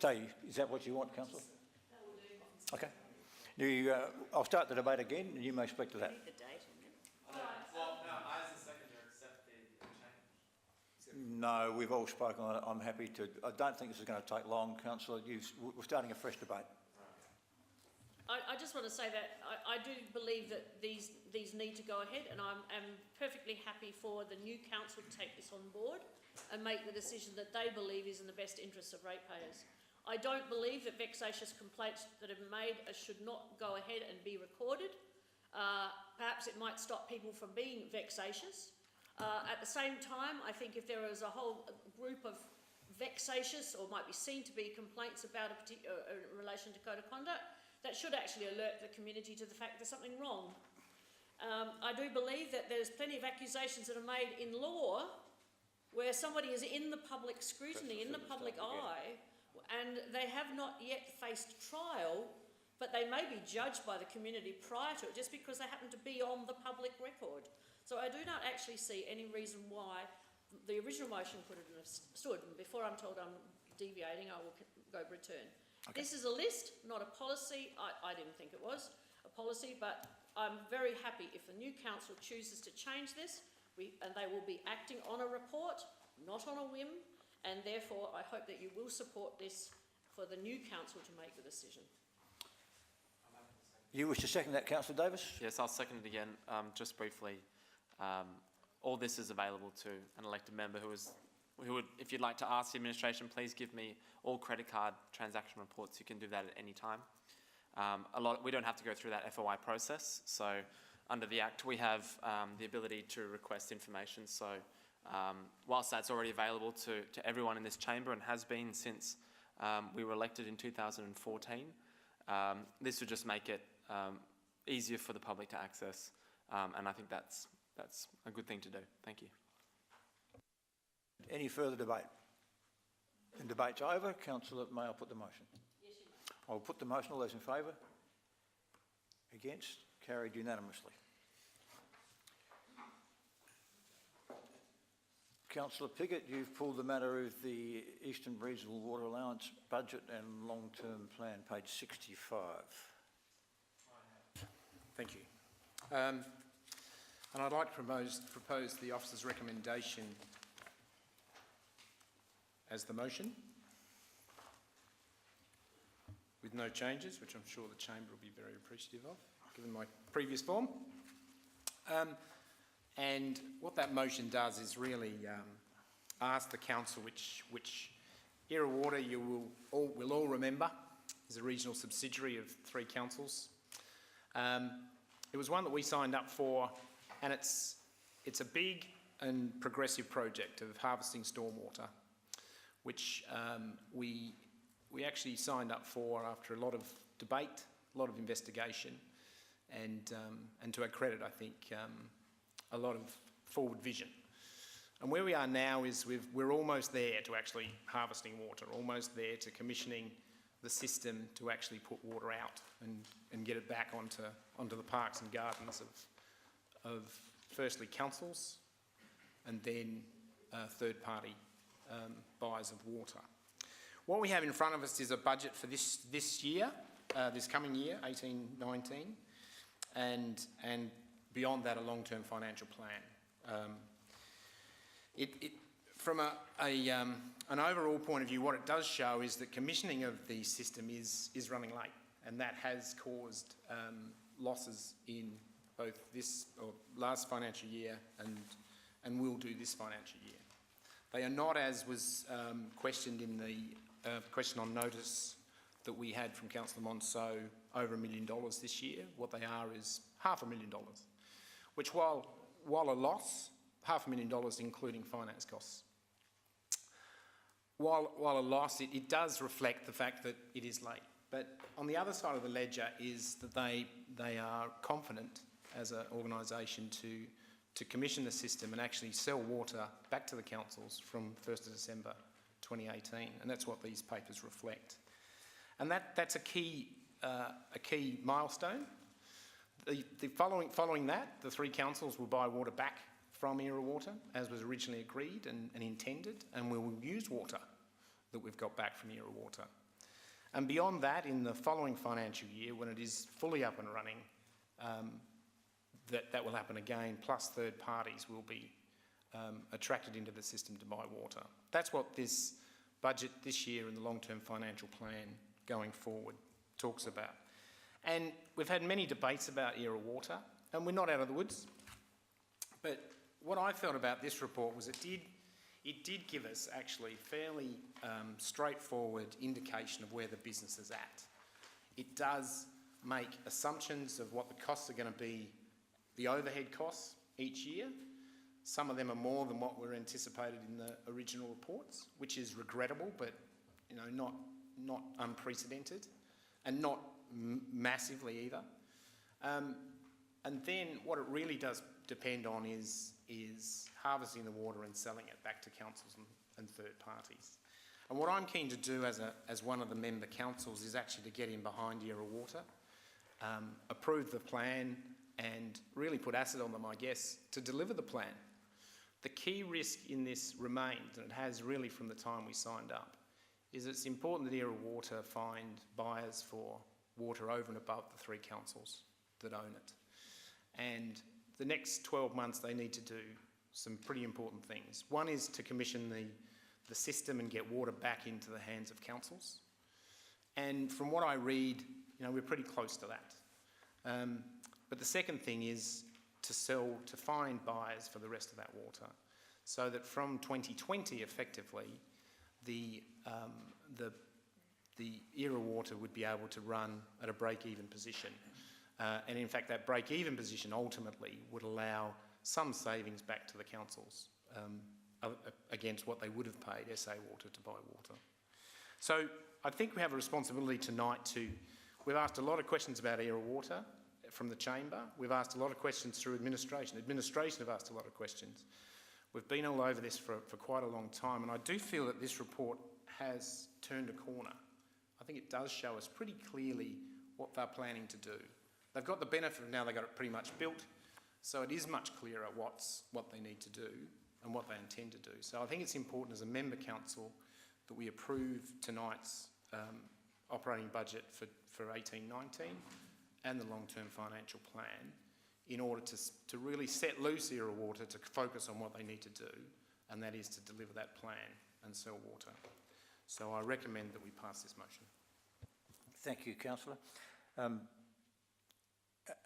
So, is that what you want, councillor? Okay. I'll start the debate again, and you may speak to that. Need the date in there. Well, no, I as a seconder accept the change. No, we've all spoken on it. I'm happy to. I don't think this is going to take long, councillor. We're starting a fresh debate. I just want to say that I do believe that these need to go ahead, and I'm perfectly happy for the new council to take this on board and make the decision that they believe is in the best interests of ratepayers. I don't believe that vexatious complaints that have been made should not go ahead and be recorded. Perhaps it might stop people from being vexatious. At the same time, I think if there is a whole group of vexatious or might be seen to be complaints about a particular in relation to code of conduct, that should actually alert the community to the fact there's something wrong. I do believe that there's plenty of accusations that are made in law where somebody is in the public scrutiny, in the public eye, and they have not yet faced trial, but they may be judged by the community prior to it just because they happen to be on the public record. So I do not actually see any reason why the original motion couldn't have stood. And before I'm told I'm deviating, I will go return. Okay. This is a list, not a policy. I didn't think it was a policy, but I'm very happy if the new council chooses to change this, and they will be acting on a report, not on a whim, and therefore I hope that you will support this for the new council to make the decision. You wish to second that, councillor Davis? Yes, I'll second it again. Just briefly, all this is available to an elected member who would, if you'd like to ask the administration, please give me all credit card transaction reports. You can do that at any time. We don't have to go through that FOI process. So under the Act, we have the ability to request information. So whilst that's already available to everyone in this chamber and has been since we were elected in 2014, this would just make it easier for the public to access. And I think that's a good thing to do. Thank you. Any further debate? The debate's over. Councillor, may I put the motion? Yes, you may. I'll put the motion. All those in favour? Against? Carried unanimously. Councillor Piggott, you've pulled the matter of the Eastern Regional Water Allowance Budget and Long-Term Plan, page 65. Thank you. And I'd like to propose the officer's recommendation as the motion, with no changes, which I'm sure the chamber will be very appreciative of, given my previous form. And what that motion does is really ask the council, which Era Water you will all remember is a regional subsidiary of 3 councils. It was one that we signed up for, and it's a big and progressive project of harvesting stormwater, which we actually signed up for after a lot of debate, a lot of investigation, and to our credit, I think, a lot of forward vision. And where we are now is we're almost there to actually harvesting water, almost there to commissioning the system to actually put water out and get it back onto the parks and gardens of firstly councils and then third-party buyers of water. What we have in front of us is a budget for this year, this coming year, 18-19, and beyond that, a long-term financial plan. From an overall point of view, what it does show is that commissioning of the system is running late, and that has caused losses in both this or last financial year and will do this financial year. They are not, as was questioned in the question on notice that we had from Councillor Monceau, over $1 million this year. What they are is $500,000, which while a loss, $500,000 including finance costs. While a loss, it does reflect the fact that it is late. But on the other side of the ledger is that they are confident as an organisation to commission the system and actually sell water back to the councils from 1st of December 2018, and that's what these papers reflect. And that's a key milestone. Following that, the 3 councils will buy water back from Era Water, as was originally agreed and intended, and we will use water that we've got back from Era Water. And beyond that, in the following financial year, when it is fully up and running, that will happen again, plus third parties will be attracted into the system to buy water. That's what this budget this year and the long-term financial plan going forward talks about. And we've had many debates about Era Water, and we're not out of the woods. But what I felt about this report was it did give us actually fairly straightforward indication of where the business is at. It does make assumptions of what the costs are going to be, the overhead costs each year. Some of them are more than what were anticipated in the original reports, which is regrettable, but not unprecedented, and not massively either. And then what it really does depend on is harvesting the water and selling it back to councils and third parties. And what I'm keen to do as one of the member councils is actually to get in behind Era Water, approve the plan, and really put acid on them, I guess, to deliver the plan. The key risk in this remains, and it has really from the time we signed up, is it's important that Era Water find buyers for water over and above the 3 councils that own it. And the next 12 months they need to do some pretty important things. One is to commission the system and get water back into the hands of councils. And from what I read, we're pretty close to that. But the second thing is to find buyers for the rest of that water, so that from 2020, effectively, the Era Water would be able to run at a break-even position. And in fact, that break-even position ultimately would allow some savings back to the councils against what they would have paid SA Water to buy water. So I think we have a responsibility tonight we've asked a lot of questions about Era Water from the chamber. We've asked a lot of questions through administration. Administration have asked a lot of questions. We've been all over this for quite a long time, and I do feel that this report has turned a corner. I think it does show us pretty clearly what they're planning to do. They've got the benefit of now they've got it pretty much built, so it is much clearer what they need to do and what they intend to do. So I think it's important as a member council that we approve tonight's operating budget for 18-19 and the long-term financial plan in order to really set loose Era Water to focus on what they need to do, and that is to deliver that plan and sell water. So I recommend that we pass this motion. Thank you, Councillor.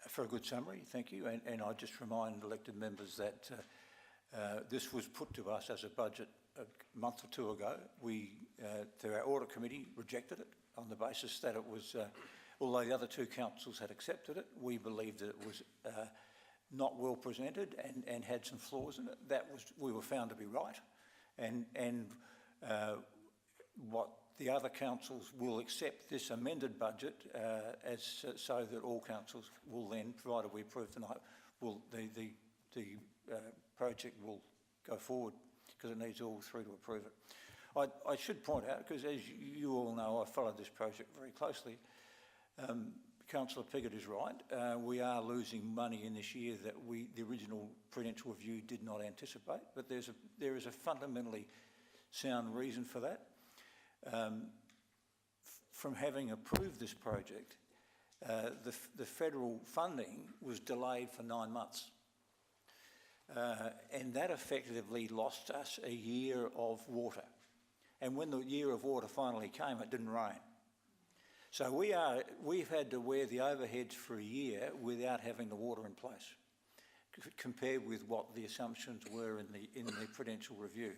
For a good summary, thank you. And I just remind elected members that this was put to us as a budget a month or 2 ago. Our audit committee rejected it on the basis that it was, although the other 2 councils had accepted it, we believed that it was not well presented and had some flaws in it. We were found to be right, and what the other councils will accept this amended budget so that all councils will then, provided we approve tonight, the project will go forward, because it needs all 3 to approve it. I should point out, because as you all know, I followed this project very closely. Councillor Piggott is right. We are losing money in this year that the original prudential review did not anticipate, but there is a fundamentally sound reason for that. From having approved this project, the federal funding was delayed for 9 months. And that effectively lost us a year of water. And when the year of water finally came, it didn't rain. So we've had to wear the overheads for a year without having the water in place, compared with what the assumptions were in the prudential review.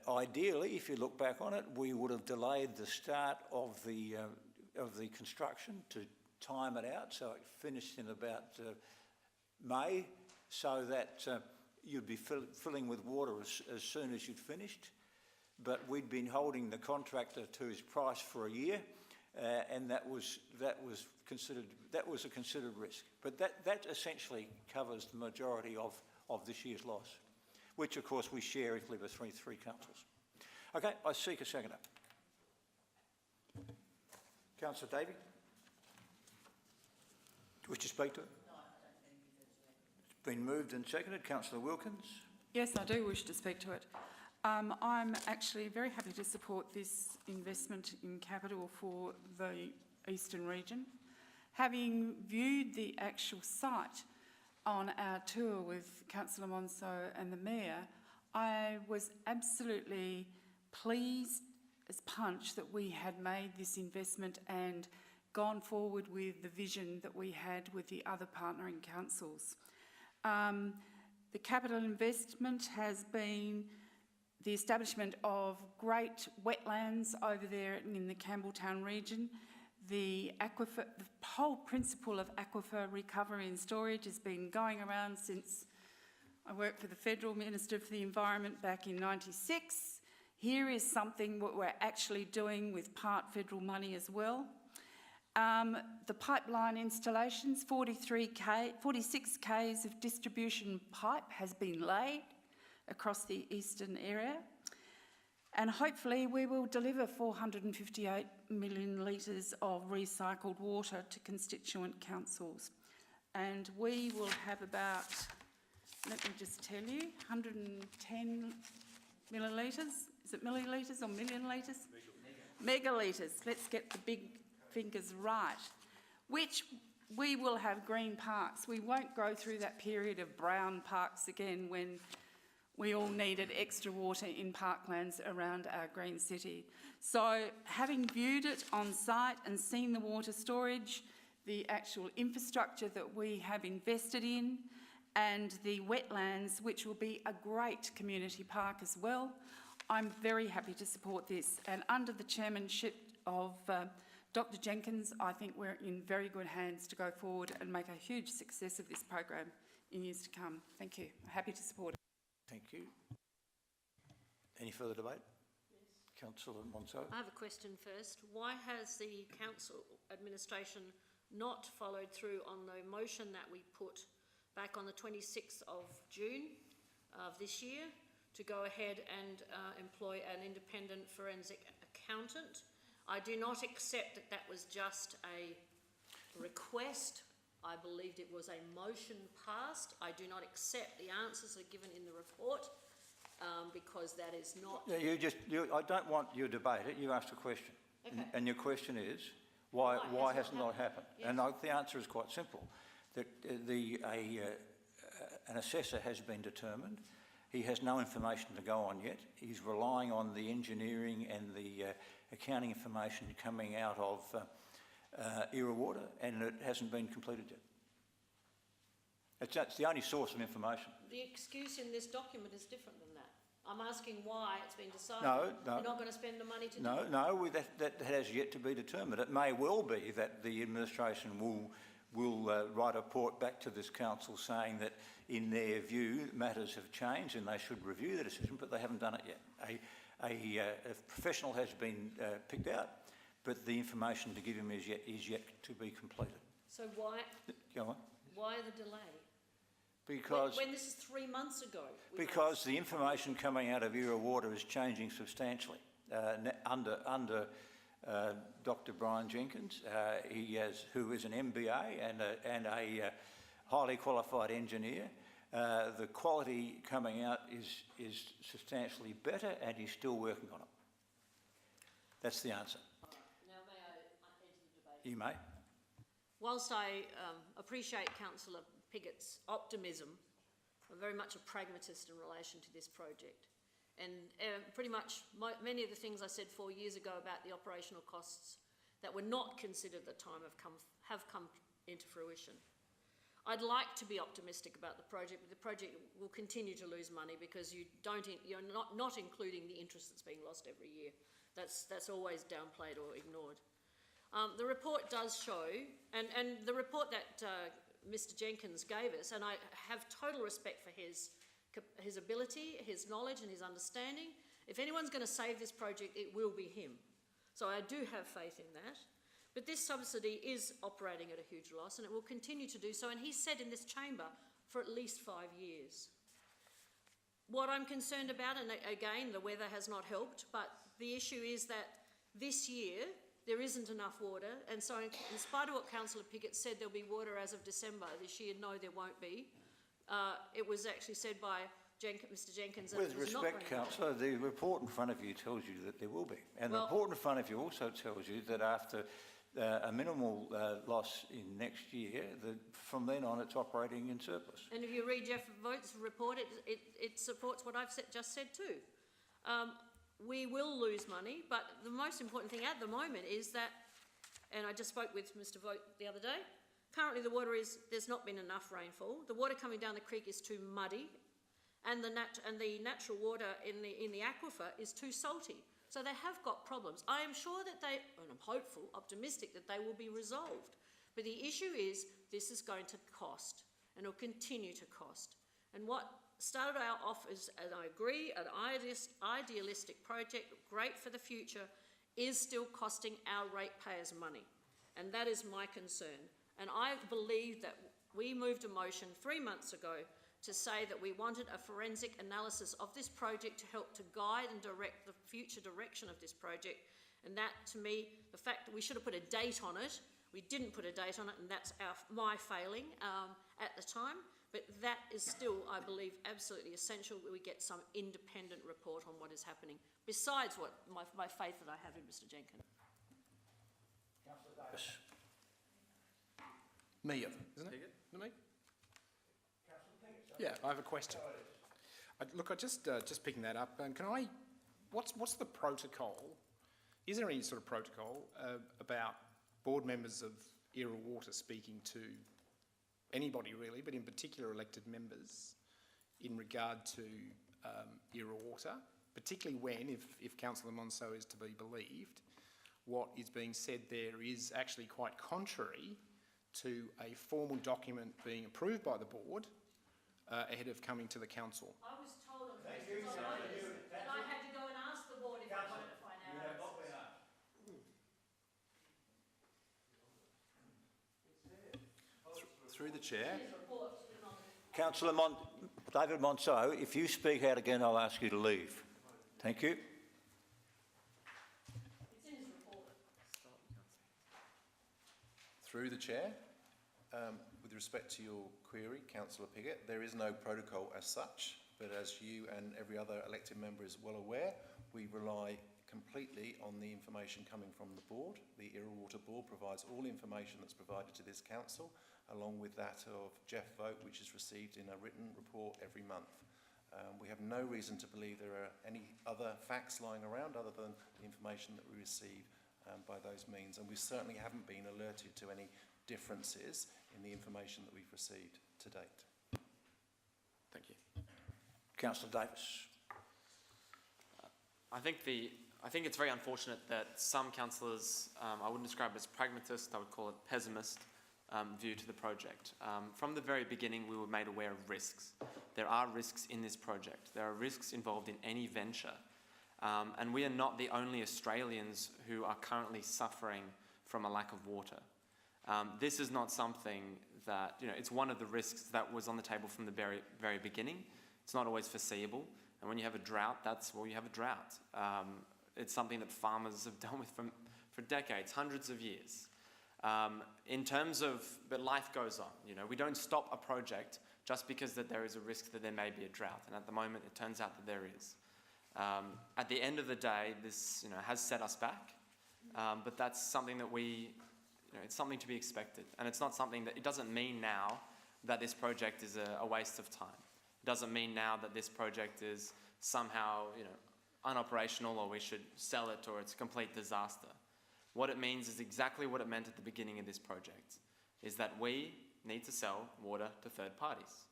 Ideally, if you look back on it, we would have delayed the start of the construction to time it out, so it finished in about May, so that you'd be filling with water as soon as you'd finished. But we'd been holding the contractor to his price for a year, and that was a considered risk. But that essentially covers the majority of this year's loss, which of course we share equally with three councils. Okay, I seek a seconder. Councillor Davey, do you wish to speak to it? No, I don't think It's been moved and seconded. Councillor Wilkins. Yes, I do wish to speak to it. I'm actually very happy to support this investment in capital for the Eastern region. Having viewed the actual site on our tour with Councillor Monceau and the Mayor, I was absolutely pleased as punch that we had made this investment and gone forward with the vision that we had with the other partnering councils. The capital investment has been the establishment of great wetlands over there in the Campbelltown region. The whole principle of aquifer recovery and storage has been going around since I worked for the Federal Minister for the Environment back in '96. Here is something what we're actually doing with part federal money as well. The pipeline installations, 46 k's of distribution pipe has been laid across the eastern area, and hopefully we will deliver 458 million litres of recycled water to constituent councils. And we will have about, let me just tell you, 110 millilitres. Is it millilitres or million litres? Megalitres. Let's get the big fingers right. Which we will have green parks. We won't go through that period of brown parks again when we all needed extra water in parklands around our green city. So having viewed it on site and seen the water storage, the actual infrastructure that we have invested in, and the wetlands, which will be a great community park as well, I'm very happy to support this. And under the chairmanship of Dr. Jenkins, I think we're in very good hands to go forward and make a huge success of this program in years to come. Thank you. I'm happy to support it. Thank you. Any further debate? Yes. Councillor Monceau. I have a question first. Why has the council administration not followed through on the motion that we put back on the 26th of June of this year to go ahead and employ an independent forensic accountant? I do not accept that that was just a request. I believed it was a motion passed. I do not accept the answers that are given in the report because that is not... I don't want you to debate it. You asked a question. Okay. And your question is, why has it not happened? Yes. And the answer is quite simple. That an assessor has been determined. He has no information to go on yet. He's relying on the engineering and the accounting information coming out of Era Water, and it hasn't been completed yet. That's the only source of information. The excuse in this document is different than that. I'm asking why it's been decided. No. You're not going to spend the money to do it? No, that has yet to be determined. It may well be that the administration will write a report back to this council saying that in their view matters have changed and they should review the decision, but they haven't done it yet. A professional has been picked out, but the information to give him is yet to be completed. So why? Go on. Why the delay? Because when this is 3 months ago. Because the information coming out of Era Water is changing substantially under Dr. Brian Jenkins, who is an MBA and a highly qualified engineer. The quality coming out is substantially better, and he's still working on it. That's the answer. Now may I enter the debate? You may. Whilst I appreciate Councillor Piggott's optimism, I'm very much a pragmatist in relation to this project. And pretty much many of the things I said 4 years ago about the operational costs that were not considered at the time have come into fruition. I'd like to be optimistic about the project, but the project will continue to lose money because you're not including the interest that's being lost every year. That's always downplayed or ignored. The report does show, and the report that Mr. Jenkins gave us, and I have total respect for his ability, his knowledge and his understanding. If anyone's going to save this project, it will be him. So I do have faith in that. But this subsidy is operating at a huge loss and it will continue to do so, and he said in this chamber for at least 5 years. What I'm concerned about, and again the weather has not helped, but the issue is that this year there isn't enough water, and so in spite of what Councillor Piggott said there'll be water as of December this year, no there won't be. It was actually said by Mr Jenkins that With it was not respect, running. councillor, the report in front of you tells you that there will be. And the Well- report in front of you also tells you that after a minimal loss in next year, that from then on it's operating in surplus. And if you read Jeff Voigt's report, it supports what I've just said too. We will lose money, but the most important thing at the moment is that, and I just spoke with Mr Voigt the other day, currently there's not been enough rainfall. The water coming down the creek is too muddy, and the natural water in the aquifer is too salty. So they have got problems. I am sure that and I'm hopeful, optimistic that they will be resolved. But the issue is, this is going to cost, and it'll continue to cost. And what started out off as, and I agree, an idealistic project, great for the future, is still costing our ratepayers money. And that is my concern. And I believe that we moved a motion 3 months ago to say that we wanted a forensic analysis of this project to help to guide and direct the future direction of this project. And that, to me, the fact that we should have put a date on it, we didn't put a date on it, and that's my failing at the time. But that is still, I believe, absolutely essential that we get some independent report on what is happening, besides what my faith that I have in Mr Jenkins. Councillor Davis. Me, isn't it? Isn't it me? Yeah, I have a question. Look, I just picking that up. And what's the protocol? Is there any sort of protocol about board members of Era Water speaking to anybody really, but in particular elected members, in regard to Era Water, particularly when, if Councillor Monceau is to be believed, what is being said there is actually quite contrary to a formal document being approved by the board ahead of coming to the council. I was told on notice that I had to go and ask the board if I wanted to find out. You have not been asked. Through the chair. Councillor David Monceau, if you speak out again, I'll ask you to leave. Thank you. It's in his report. Through the chair, with respect to your query, Councillor Piggott, there is no protocol as such, but as you and every other elected member is well aware, we rely completely on the information coming from the board. The Era Water Board provides all information that's provided to this council, along with that of Jeff Vogt, which is received in a written report every month. We have no reason to believe there are any other facts lying around other than the information that we receive by those means, and we certainly haven't been alerted to any differences in the information that we've received to date. Thank you. Councillor Davis. I think it's very unfortunate that some councillors, I wouldn't describe it as pragmatist, I would call it pessimist, view to the project. From the very beginning, we were made aware of risks. There are risks in this project. There are risks involved in any venture. And we are not the only Australians who are currently suffering from a lack of water. This is not something that, it's one of the risks that was on the table from the very, very beginning. It's not always foreseeable. And when you have a drought, you have a drought. It's something that farmers have dealt with for decades, hundreds of years. But life goes on. We don't stop a project just because that there is a risk that there may be a drought. And at the moment, it turns out that there is. At the end of the day, this has set us back. But that's something that it's something to be expected. And it's not something that, it doesn't mean now that this project is a waste of time. It doesn't mean now that this project is somehow, unoperational, or we should sell it, or it's a complete disaster. What it means is exactly what it meant at the beginning of this project, is that we need to sell water to third parties.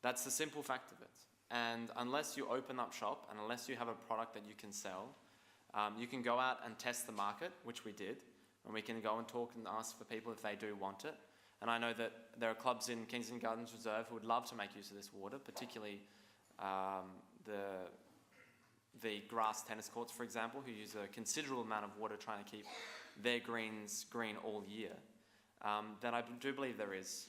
That's the simple fact of it. And unless you open up shop, and unless you have a product that you can sell, you can go out and test the market, which we did, and we can go and talk and ask for people if they do want it. And I know that there are clubs in Kingston Gardens Reserve who would love to make use of this water, particularly the grass tennis courts, for example, who use a considerable amount of water trying to keep their greens green all year. Then I do believe there is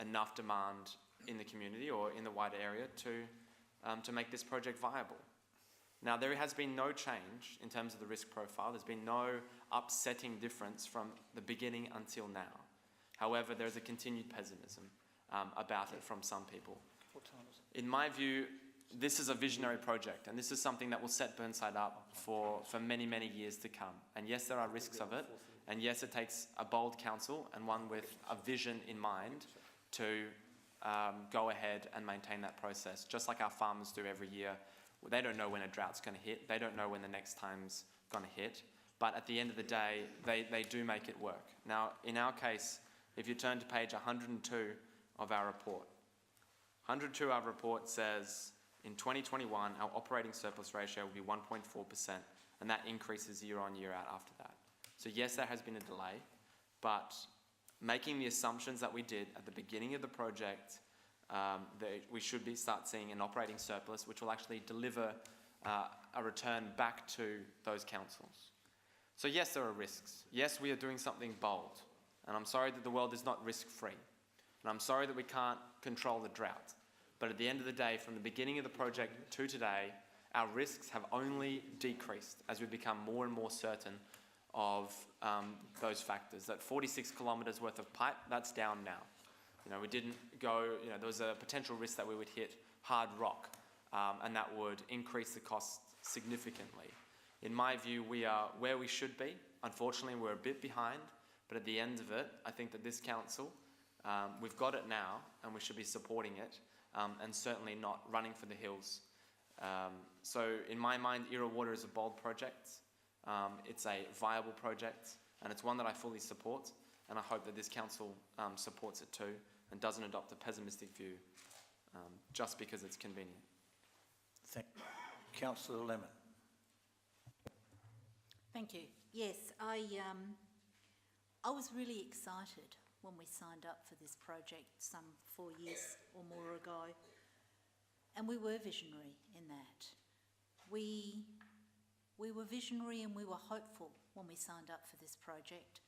enough demand in the community or in the wider area to make this project viable. Now, there has been no change in terms of the risk profile. There's been no upsetting difference from the beginning until now. However, there's a continued pessimism about it from some people. What time is it? In my view, this is a visionary project, and this is something that will set Burnside up for many, many years to come. And yes, there are risks of it, and yes, it takes a bold council and one with a vision in mind to go ahead and maintain that process, just like our farmers do every year. They don't know when a drought's going to hit. They don't know when the next time's going to hit. But at the end of the day, they do make it work. Now, in our case, if you turn to page 102 of our report, 102 of our report says, in 2021, our operating surplus ratio will be 1.4%, and that increases year on year out after that. So yes, there has been a delay, but making the assumptions that we did at the beginning of the project, that we should start seeing an operating surplus, which will actually deliver a return back to those councils. So yes, there are risks. Yes, we are doing something bold, and I'm sorry that the world is not risk-free, and I'm sorry that we can't control the drought. But at the end of the day, from the beginning of the project to today, our risks have only decreased as we become more and more certain of those factors. That 46 kilometres worth of pipe, that's down now. You know, we didn't go, you know, there was a potential risk that we would hit hard rock, and that would increase the cost significantly. In my view, we are where we should be. Unfortunately, we're a bit behind, but at the end of it, I think that this council, we've got it now, and we should be supporting it, and certainly not running for the hills. So in my mind, Era Water is a bold project. It's a viable project, and it's one that I fully support, and I hope that this council supports it too and doesn't adopt a pessimistic view just because it's convenient. Thank you. Councillor Lemon. Thank you. Yes, I was really excited when we signed up for this project some 4 years or more ago, and we were visionary in that. We were visionary and we were hopeful when we signed up for this project,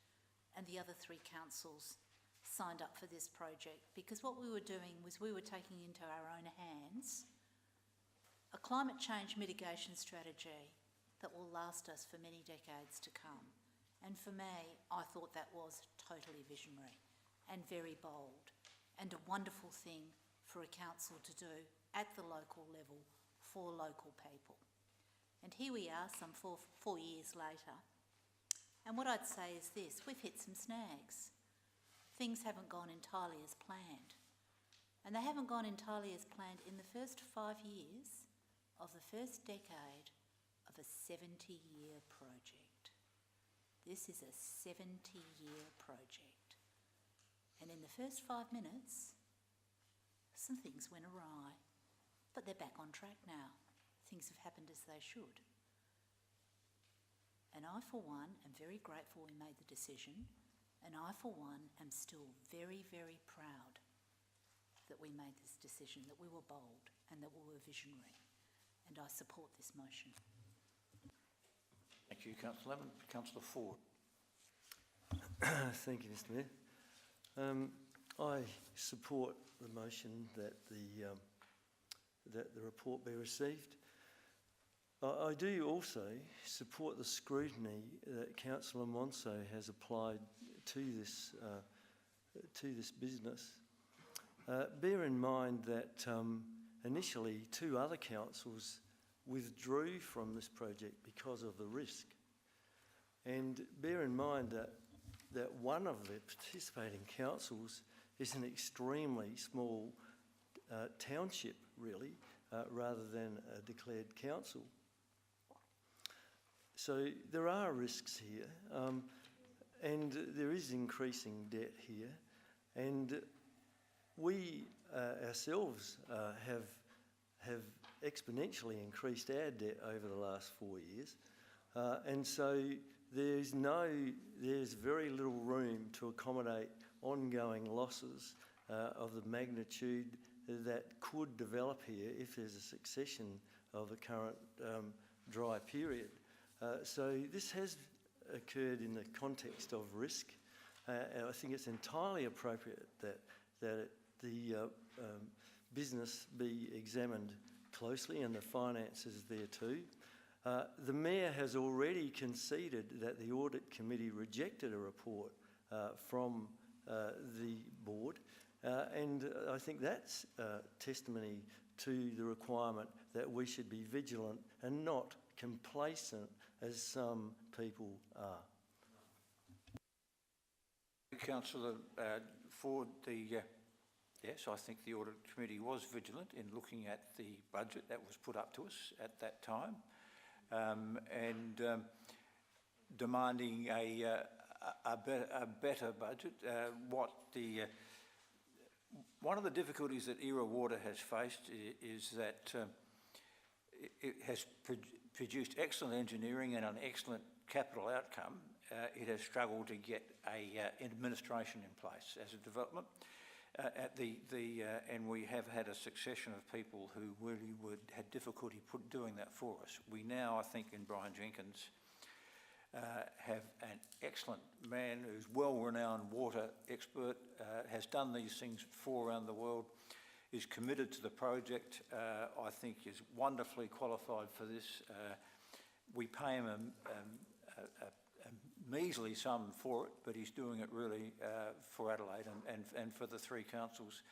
and the other three councils signed up for this project, because what we were doing was we were taking into our own hands a climate change mitigation strategy that will last us for many decades to come. And for me, I thought that was totally visionary and very bold and a wonderful thing for a council to do at the local level for local people. And here we are some four years later. And what I'd say is this: we've hit some snags. Things haven't gone entirely as planned. And they haven't gone entirely as planned in the first 5 years of the first decade of a 70-year project. This is a 70-year project. And in the first 5 minutes, some things went awry, but they're back on track now. Things have happened as they should. And I, for one, am very grateful we made the decision, and I, for one, am still very, very proud that we made this decision, that we were bold and that we were visionary. And I support this motion. Thank you, Councillor Lemon. Councillor Ford. Thank you, Mr Mayor. I support the motion that the report be received. I do also support the scrutiny that Councillor Monso has applied to this business. Bear in mind that initially 2 other councils withdrew from this project because of the risk. And bear in mind that one of the participating councils is an extremely small township, really, rather than a declared council. So there are risks here, and there is increasing debt here, and we ourselves have exponentially increased our debt over the last 4 years, and so there's very little room to accommodate ongoing losses of the magnitude that could develop here if there's a succession of the current dry period. So this has occurred in the context of risk. And I think it's entirely appropriate that the business be examined closely and the finances there too. The Mayor has already conceded that the Audit Committee rejected a report from the board, And I think that's testimony to the requirement that we should be vigilant and not complacent as some people are. Councillor Ford, yes, I think the Audit Committee was vigilant in looking at the budget that was put up to us at that time, and demanding a better budget. One of the difficulties that Era Water has faced is that it has produced excellent engineering and an excellent capital outcome. It has struggled to get an administration in place as a development, and we have had a succession of people who really had difficulty doing that for us. We now, I think, in Brian Jenkins, have an excellent man who's well-renowned water expert, has done these things before around the world, is committed to the project, I think is wonderfully qualified for this. We pay him a measly sum for it, but he's doing it really for Adelaide and for the three councils.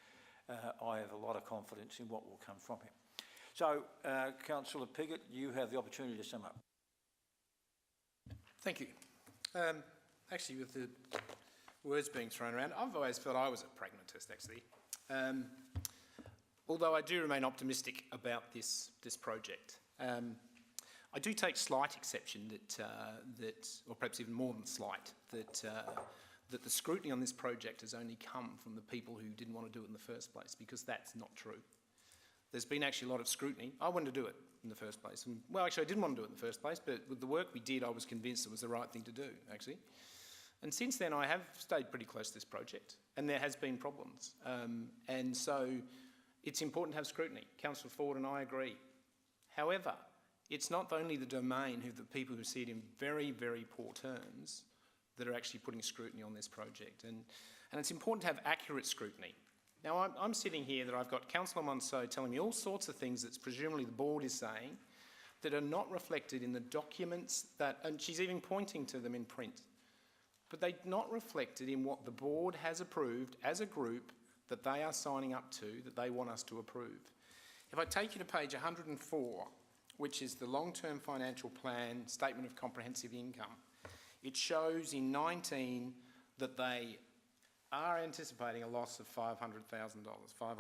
I have a lot of confidence in what will come from him. So, Councillor Piggott, you have the opportunity to sum up. Thank you. Actually, with the words being thrown around, I've always felt I was a pragmatist, actually. Although I do remain optimistic about this project. I do take slight exception that, or perhaps even more than slight, that the scrutiny on this project has only come from the people who didn't want to do it in the first place, because that's not true. There's been actually a lot of scrutiny. I wanted to do it in the first place. And, well, actually, I didn't want to do it in the first place, but with the work we did, I was convinced it was the right thing to do, actually. And since then, I have stayed pretty close to this project, and there has been problems. And so it's important to have scrutiny. Councillor Ford and I agree. However, it's not only the domain of the people who see it in very, very poor terms that are actually putting scrutiny on this project. And it's important to have accurate scrutiny. Now, I'm sitting here that I've got Councillor Monceau telling me all sorts of things that presumably the board is saying that are not reflected in the documents that, and she's even pointing to them in print, but they're not reflected in what the board has approved as a group that they are signing up to, that they want us to approve. If I take you to page 104, which is the long-term financial plan statement of comprehensive income, it shows in 19 that they are anticipating a loss of $500,000, $547,000.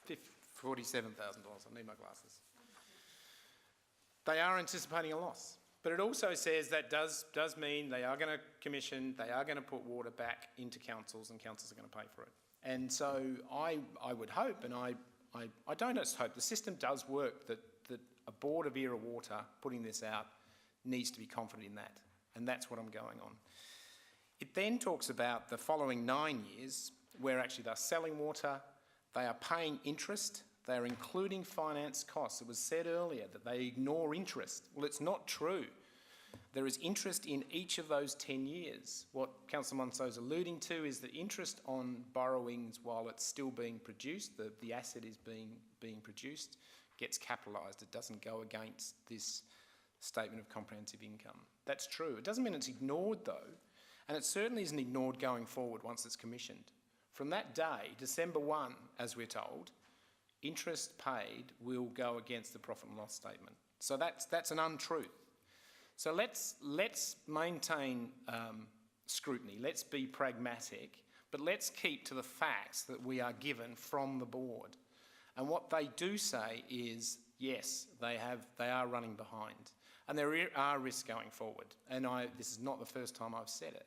I need my glasses. They are anticipating a loss. But it also says that does mean they are going to commission, they are going to put water back into councils, and councils are going to pay for it. And so I would hope, and I don't just hope, the system does work, that a board of Era Water putting this out needs to be confident in that. And that's what I'm going on. It then talks about the following 9 years where actually they're selling water, they are paying interest, they are including finance costs. It was said earlier that they ignore interest. Well, it's not true. There is interest in each of those 10 years. What Councillor Monceau is alluding to is the interest on borrowings while it's still being produced, the asset is being produced, gets capitalised. It doesn't go against this statement of comprehensive income. That's true. It doesn't mean it's ignored though, and it certainly isn't ignored going forward once it's commissioned. From that day, December 1, as we're told, interest paid will go against the profit and loss statement. So that's an untruth. So let's maintain scrutiny. Let's be pragmatic, but let's keep to the facts that we are given from the board. And what they do say is, yes, they are running behind, and there are risks going forward. And this is not the first time I've said it.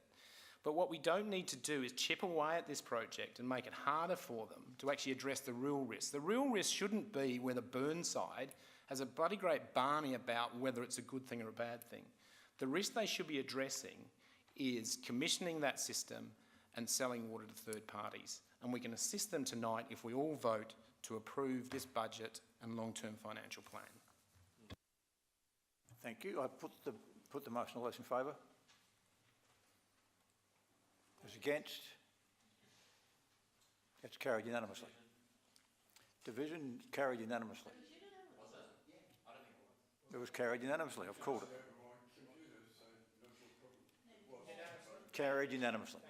But what we don't need to do is chip away at this project and make it harder for them to actually address the real risk. The real risk shouldn't be whether Burnside has a bloody great barney about whether it's a good thing or a bad thing. The risk they should be addressing is commissioning that system and selling water to third parties. And we can assist them tonight if we all vote to approve this budget and long-term financial plan. Thank you. I put the motion. All those in favour? Those against? That's carried unanimously. Division carried unanimously. It was carried unanimously. I've called it. Carried unanimously.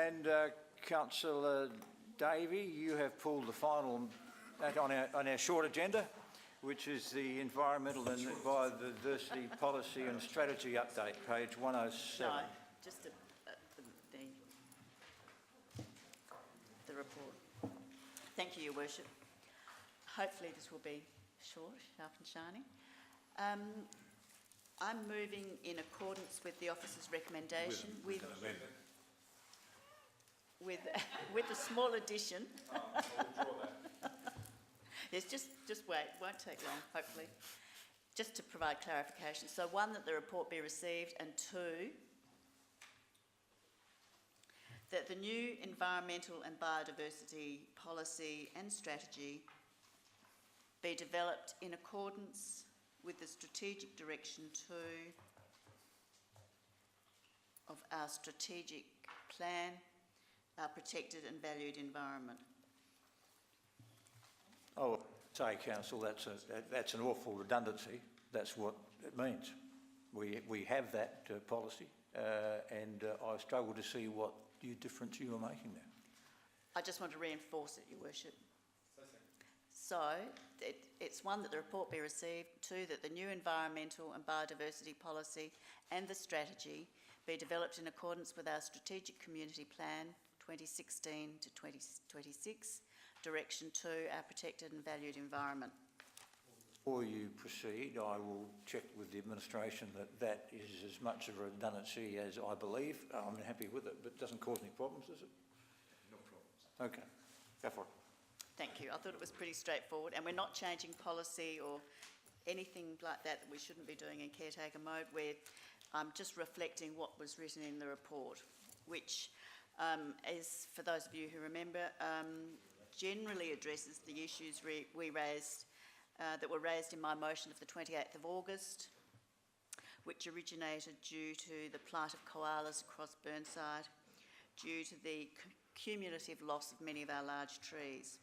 And Councillor Davey, you have pulled the final on our short agenda, which is the Environmental and Biodiversity Policy and Strategy Update, page 107. No, just the report. Thank you, Your Worship. Hopefully this will be short, sharp and shiny. I'm moving in accordance with the officer's recommendation with a small addition. Yes, just wait, won't take long, hopefully. Just to provide clarification. So 1, that the report be received, and 2, that the new environmental and biodiversity policy and strategy be developed in accordance with the strategic direction 2 of our strategic plan, our protected and valued environment. Oh, say, Council, that's an awful redundancy. That's what it means. We have that policy, and I struggle to see what difference you are making there. I just want to reinforce it, Your Worship. So, it's 1, that the report be received, 2, that the new environmental and biodiversity policy and the strategy be developed in accordance with our strategic community plan 2016 to 2026, direction 2, our protected and valued environment. Before you proceed, I will check with the administration that is as much of a redundancy as I believe. I'm happy with it, but it doesn't cause any problems, does it? No problems. Okay, go for it. Thank you. I thought it was pretty straightforward, and we're not changing policy or anything like that we shouldn't be doing in caretaker mode. I'm just reflecting what was written in the report, which is, for those of you who remember, generally addresses the issues we raised, that were raised in my motion of the 28th of August, which originated due to the plight of koalas across Burnside, due to the cumulative loss of many of our large trees.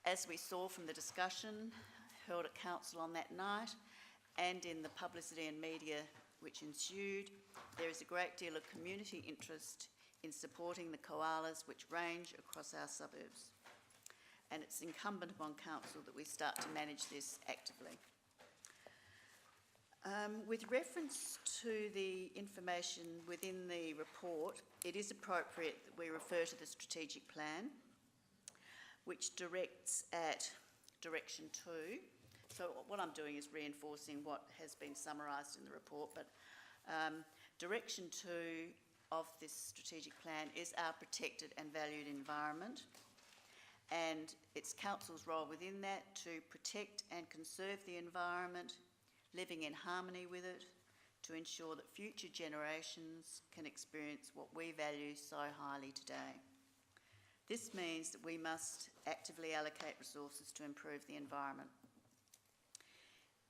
As we saw from the discussion held at Council on that night, and in the publicity and media which ensued, there is a great deal of community interest in supporting the koalas which range across our suburbs. And it's incumbent upon Council that we start to manage this actively. With reference to the information within the report, it is appropriate that we refer to the strategic plan, which directs at direction 2. So what I'm doing is reinforcing what has been summarised in the report, but direction 2 of this strategic plan is our protected and valued environment, and it's Council's role within that to protect and conserve the environment, living in harmony with it, to ensure that future generations can experience what we value so highly today. This means that we must actively allocate resources to improve the environment.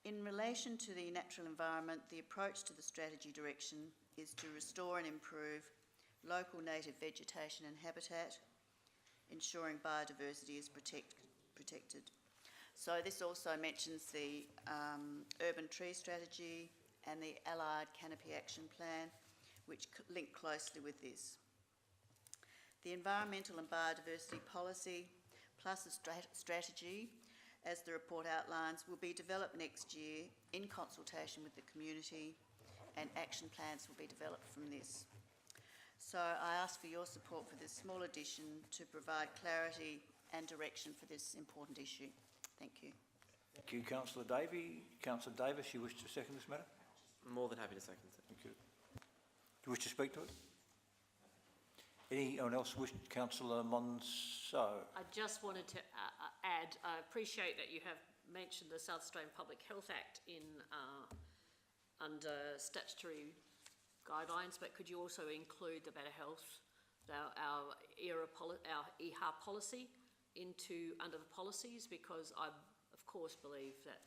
In relation to the natural environment, the approach to the strategy direction is to restore and improve local native vegetation and habitat, ensuring biodiversity is protected. So this also mentions the urban tree strategy and the allied canopy action plan, which link closely with this. The environmental and biodiversity policy plus the strategy, as the report outlines, will be developed next year in consultation with the community, and action plans will be developed from this. So I ask for your support for this small addition to provide clarity and direction for this important issue. Thank you. Thank you, Councillor Davey. Councillor Davis, you wish to second this matter? More than happy to second it. Thank you. Do you wish to speak to it? Anyone else wish? Councillor Monso. I just wanted to add, I appreciate that you have mentioned the South Australian Public Health Act under statutory guidelines, but could you also include the Better Health, our EHA policy under the policies? Because I, of course, believe that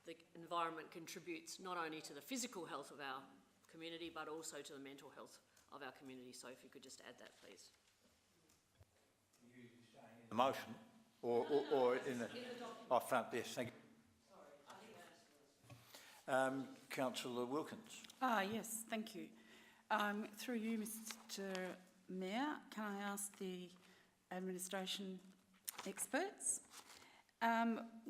the environment contributes not only to the physical health of our community, but also to the mental health of our community. So if you could just add that, please. The motion or in the front, yes, thank you. Councillor Wilkins. Yes, thank you. Through you, Mr Mayor, can I ask the administration experts,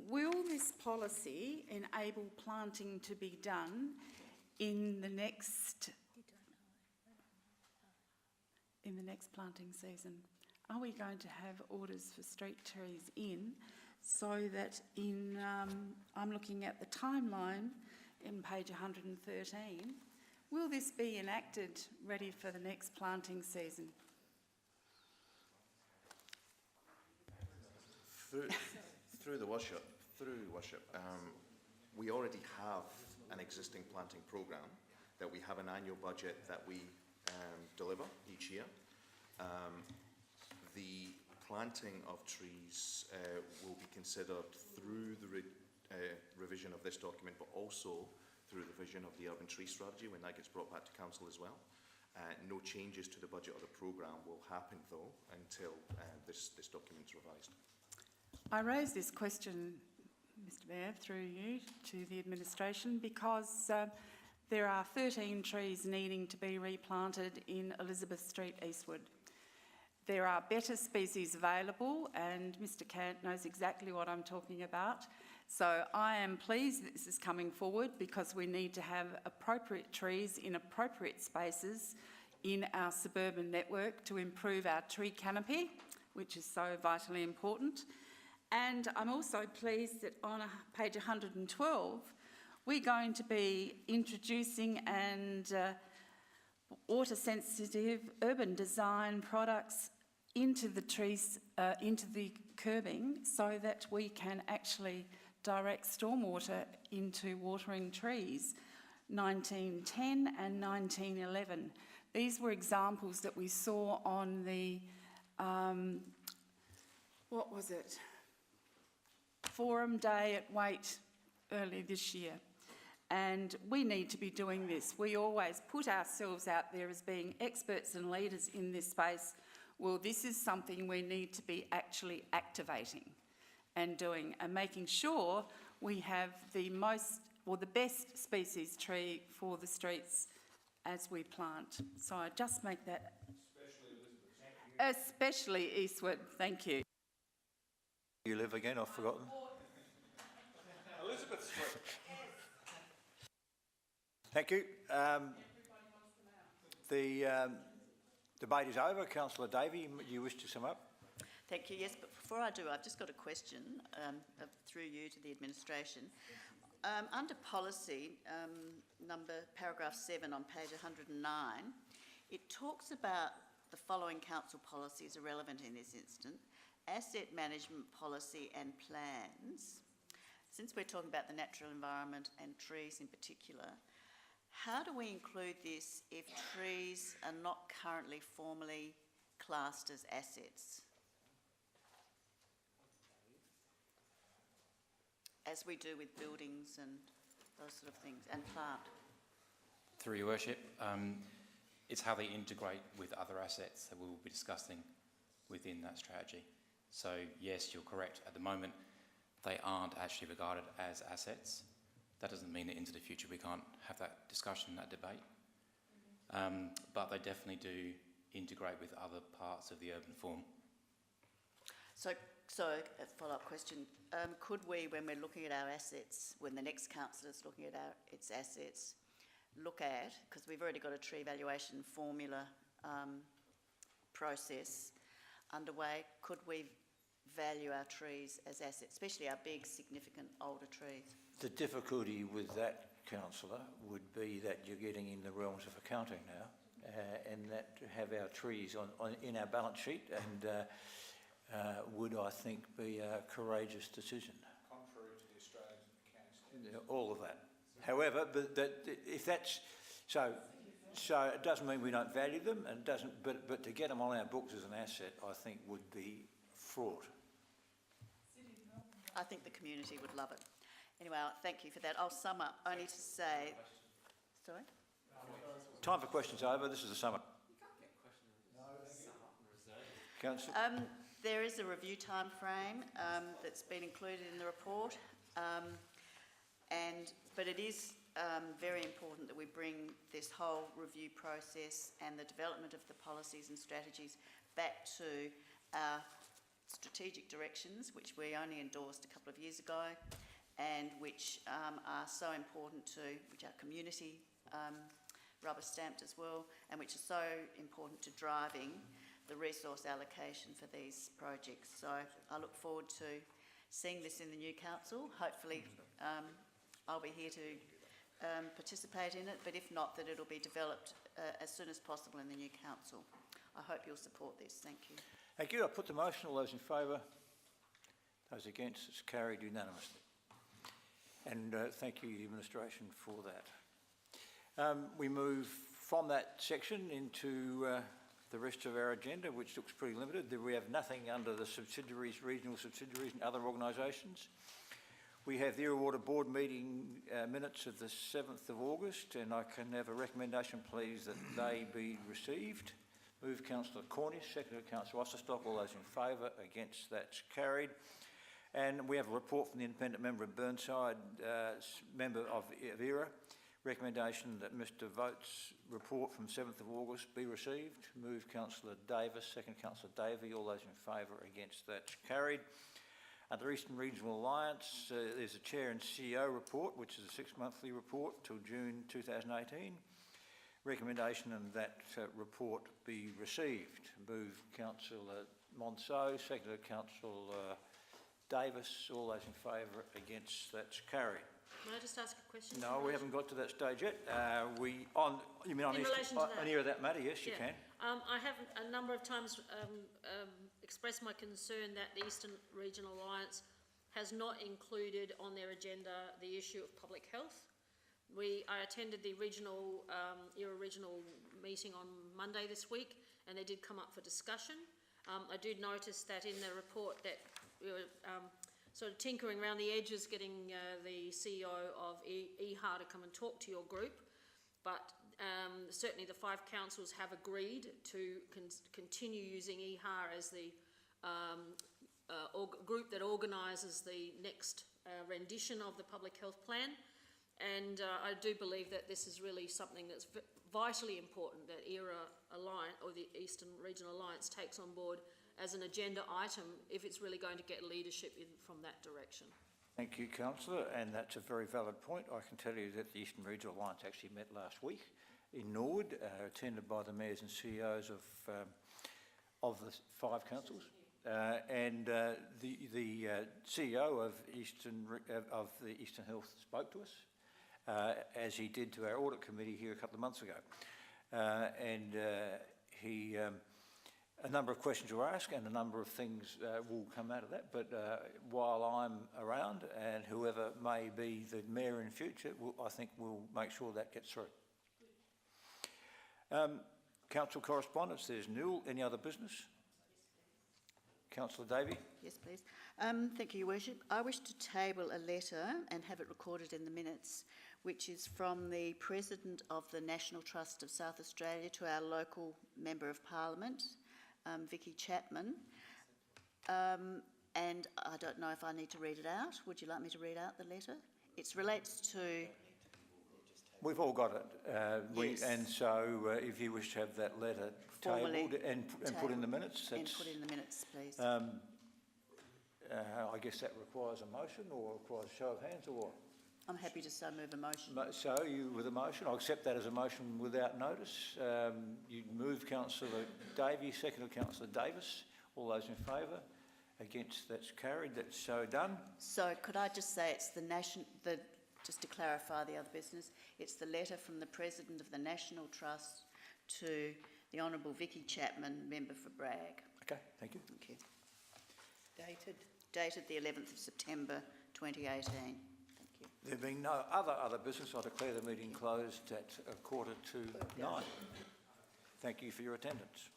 will this policy enable planting to be done in the next planting season? Are we going to have orders for street trees in so that I'm looking at the timeline in page 113, will this be enacted ready for the next planting season? Through the worship, we already have an existing planting programme that we have an annual budget that we deliver each year. The planting of trees will be considered through the revision of this document, but also through the vision of the urban tree strategy when that gets brought back to council as well. No changes to the budget or the programme will happen though until this document is revised. I raise this question, Mr Mayor, through you to the administration because there are 13 trees needing to be replanted in Elizabeth Street Eastwood. There are better species available and Mr Cant knows exactly what I'm talking about. So I am pleased that this is coming forward because we need to have appropriate trees in appropriate spaces in our suburban network to improve our tree canopy, which is so vitally important. And I'm also pleased that on page 112, we're going to be introducing and water-sensitive urban design products into the trees, into the curbing, so that we can actually direct stormwater into watering trees. 1910 and 1911. These were examples that we saw on the, what was it? Forum Day at Waite early this year. And we need to be doing this. We always put ourselves out there as being experts and leaders in this space. Well, this is something we need to be actually activating and doing and making sure we have the most or the best species tree for the streets as we plant. So I just make that... Especially Eastwood, thank you. You live again, I've forgotten. Elizabeth Street. Thank you. The debate is over. Councillor Davey, you wish to sum up? Thank you. Yes, but before I do, I've just got a question through you to the administration. Under policy, paragraph 7 on page 109, it talks about the following council policies are relevant in this instance: asset management policy and plans. Since we're talking about the natural environment and trees in particular, how do we include this if trees are not currently formally classed as assets? As we do with buildings and those sort of things, and plant. Through your worship, it's how they integrate with other assets that we will be discussing within that strategy. So yes, you're correct. At the moment, they aren't actually regarded as assets. That doesn't mean that into the future we can't have that discussion, that debate. But they definitely do integrate with other parts of the urban form. So a follow-up question. Could we, when we're looking at our assets, when the next council is looking at its assets, look at, because we've already got a tree valuation formula process underway, could we value our trees as assets, especially our big, significant, older trees? The difficulty with that, councillor, would be that you're getting in the realms of accounting now, and that to have our trees in our balance sheet and would, I think, be a courageous decision. Contrary to the Australian Mechanics. Yeah, all of that. However, if that's so it doesn't mean we don't value them, and doesn't. But to get them on our books as an asset, I think, would be fraught. I think the community would love it. Anyway, thank you for that. I'll sum up only to say... Sorry? Time for questions over. This is a sum up. Councillor? There is a review time frame that's been included in the report, but it is very important that we bring this whole review process and the development of the policies and strategies back to our strategic directions, which we only endorsed a couple of years ago, and which are so important to, which are community rubber stamped as well, and which are so important to driving the resource allocation for these projects. So I look forward to seeing this in the new council. Hopefully I'll be here to participate in it, but if not, that it'll be developed as soon as possible in the new council. I hope you'll support this. Thank you. Thank you. I put the motion. All those in favour? Those against? It's carried unanimously. And thank you, the administration, for that. We move from that section into the rest of our agenda, which looks pretty limited. We have nothing under the subsidiaries, regional subsidiaries and other organisations. We have the Irrawater Board meeting minutes of the 7th of August, and I can have a recommendation, please, that they be received. Move Councillor Cornish, seconded Councillor Osterstock. All those in favour? Against? That's carried. And we have a report from the independent member of Burnside, member of ERA. Recommendation that Mr Vote's report from 7th of August be received. Move Councillor Davis, second Councillor Davey. All those in favour? Against? That's carried. Under Eastern Regional Alliance, there's a Chair and CEO report, which is a 6-monthly report till June 2018. Recommendation and that report be received. Move Councillor Monceau, seconded Councillor Davis. All those in favour? Against? That's carried. May I just ask a question? No, we haven't got to that stage yet. You mean on in relation to that? any of that matter? Yes, you can. I have a number of times expressed my concern that the Eastern Regional Alliance has not included on their agenda the issue of public health. I attended the ERA regional meeting on Monday this week, and they did come up for discussion. I did notice that in the report that we were sort of tinkering around the edges, getting the CEO of EHAR to come and talk to your group, but certainly the 5 councils have agreed to continue using EHAR as the group that organises the next rendition of the public health plan. And I do believe that this is really something that's vitally important that ERA Alliance, or the Eastern Regional Alliance, takes on board as an agenda item if it's really going to get leadership from that direction. Thank you, Councillor, and that's a very valid point. I can tell you that the Eastern Regional Alliance actually met last week in Norwood, attended by the mayors and CEOs of the 5 councils, and the CEO of the Eastern Health spoke to us, as he did to our audit committee here a couple of months ago, and a number of questions were asked and a number of things will come out of that, but while I'm around, and whoever may be the mayor in future, I think we'll make sure that gets through. Council correspondence, there's nil. Any other business? Councillor Davey. Yes, please. Thank you, Your Worship. I wish to table a letter and have it recorded in the minutes, which is from the President of the National Trust of South Australia to our local Member of Parliament, Vicky Chapman, and I don't know if I need to read it out. Would you like me to read out the letter? It relates to... We've all got it, yes. And so if you wish to have that letter tabled and put in the minutes... And put in the minutes, please. I guess that requires a motion or requires a show of hands or what? I'm happy to so move a motion. So you with a motion, I'll accept that as a motion without notice. You move Councillor Davey, seconded Councillor Davis. All those in favour? Against? That's carried. That's so done. So could I just say it's just to clarify the other business, it's the letter from the President of the National Trust to the Honourable Vicky Chapman, Member for Bragg. Okay, thank you. Thank you. Dated the 11th of September 2018. There being no other business, I declare the meeting closed at 8:45. Thank you for your attendance.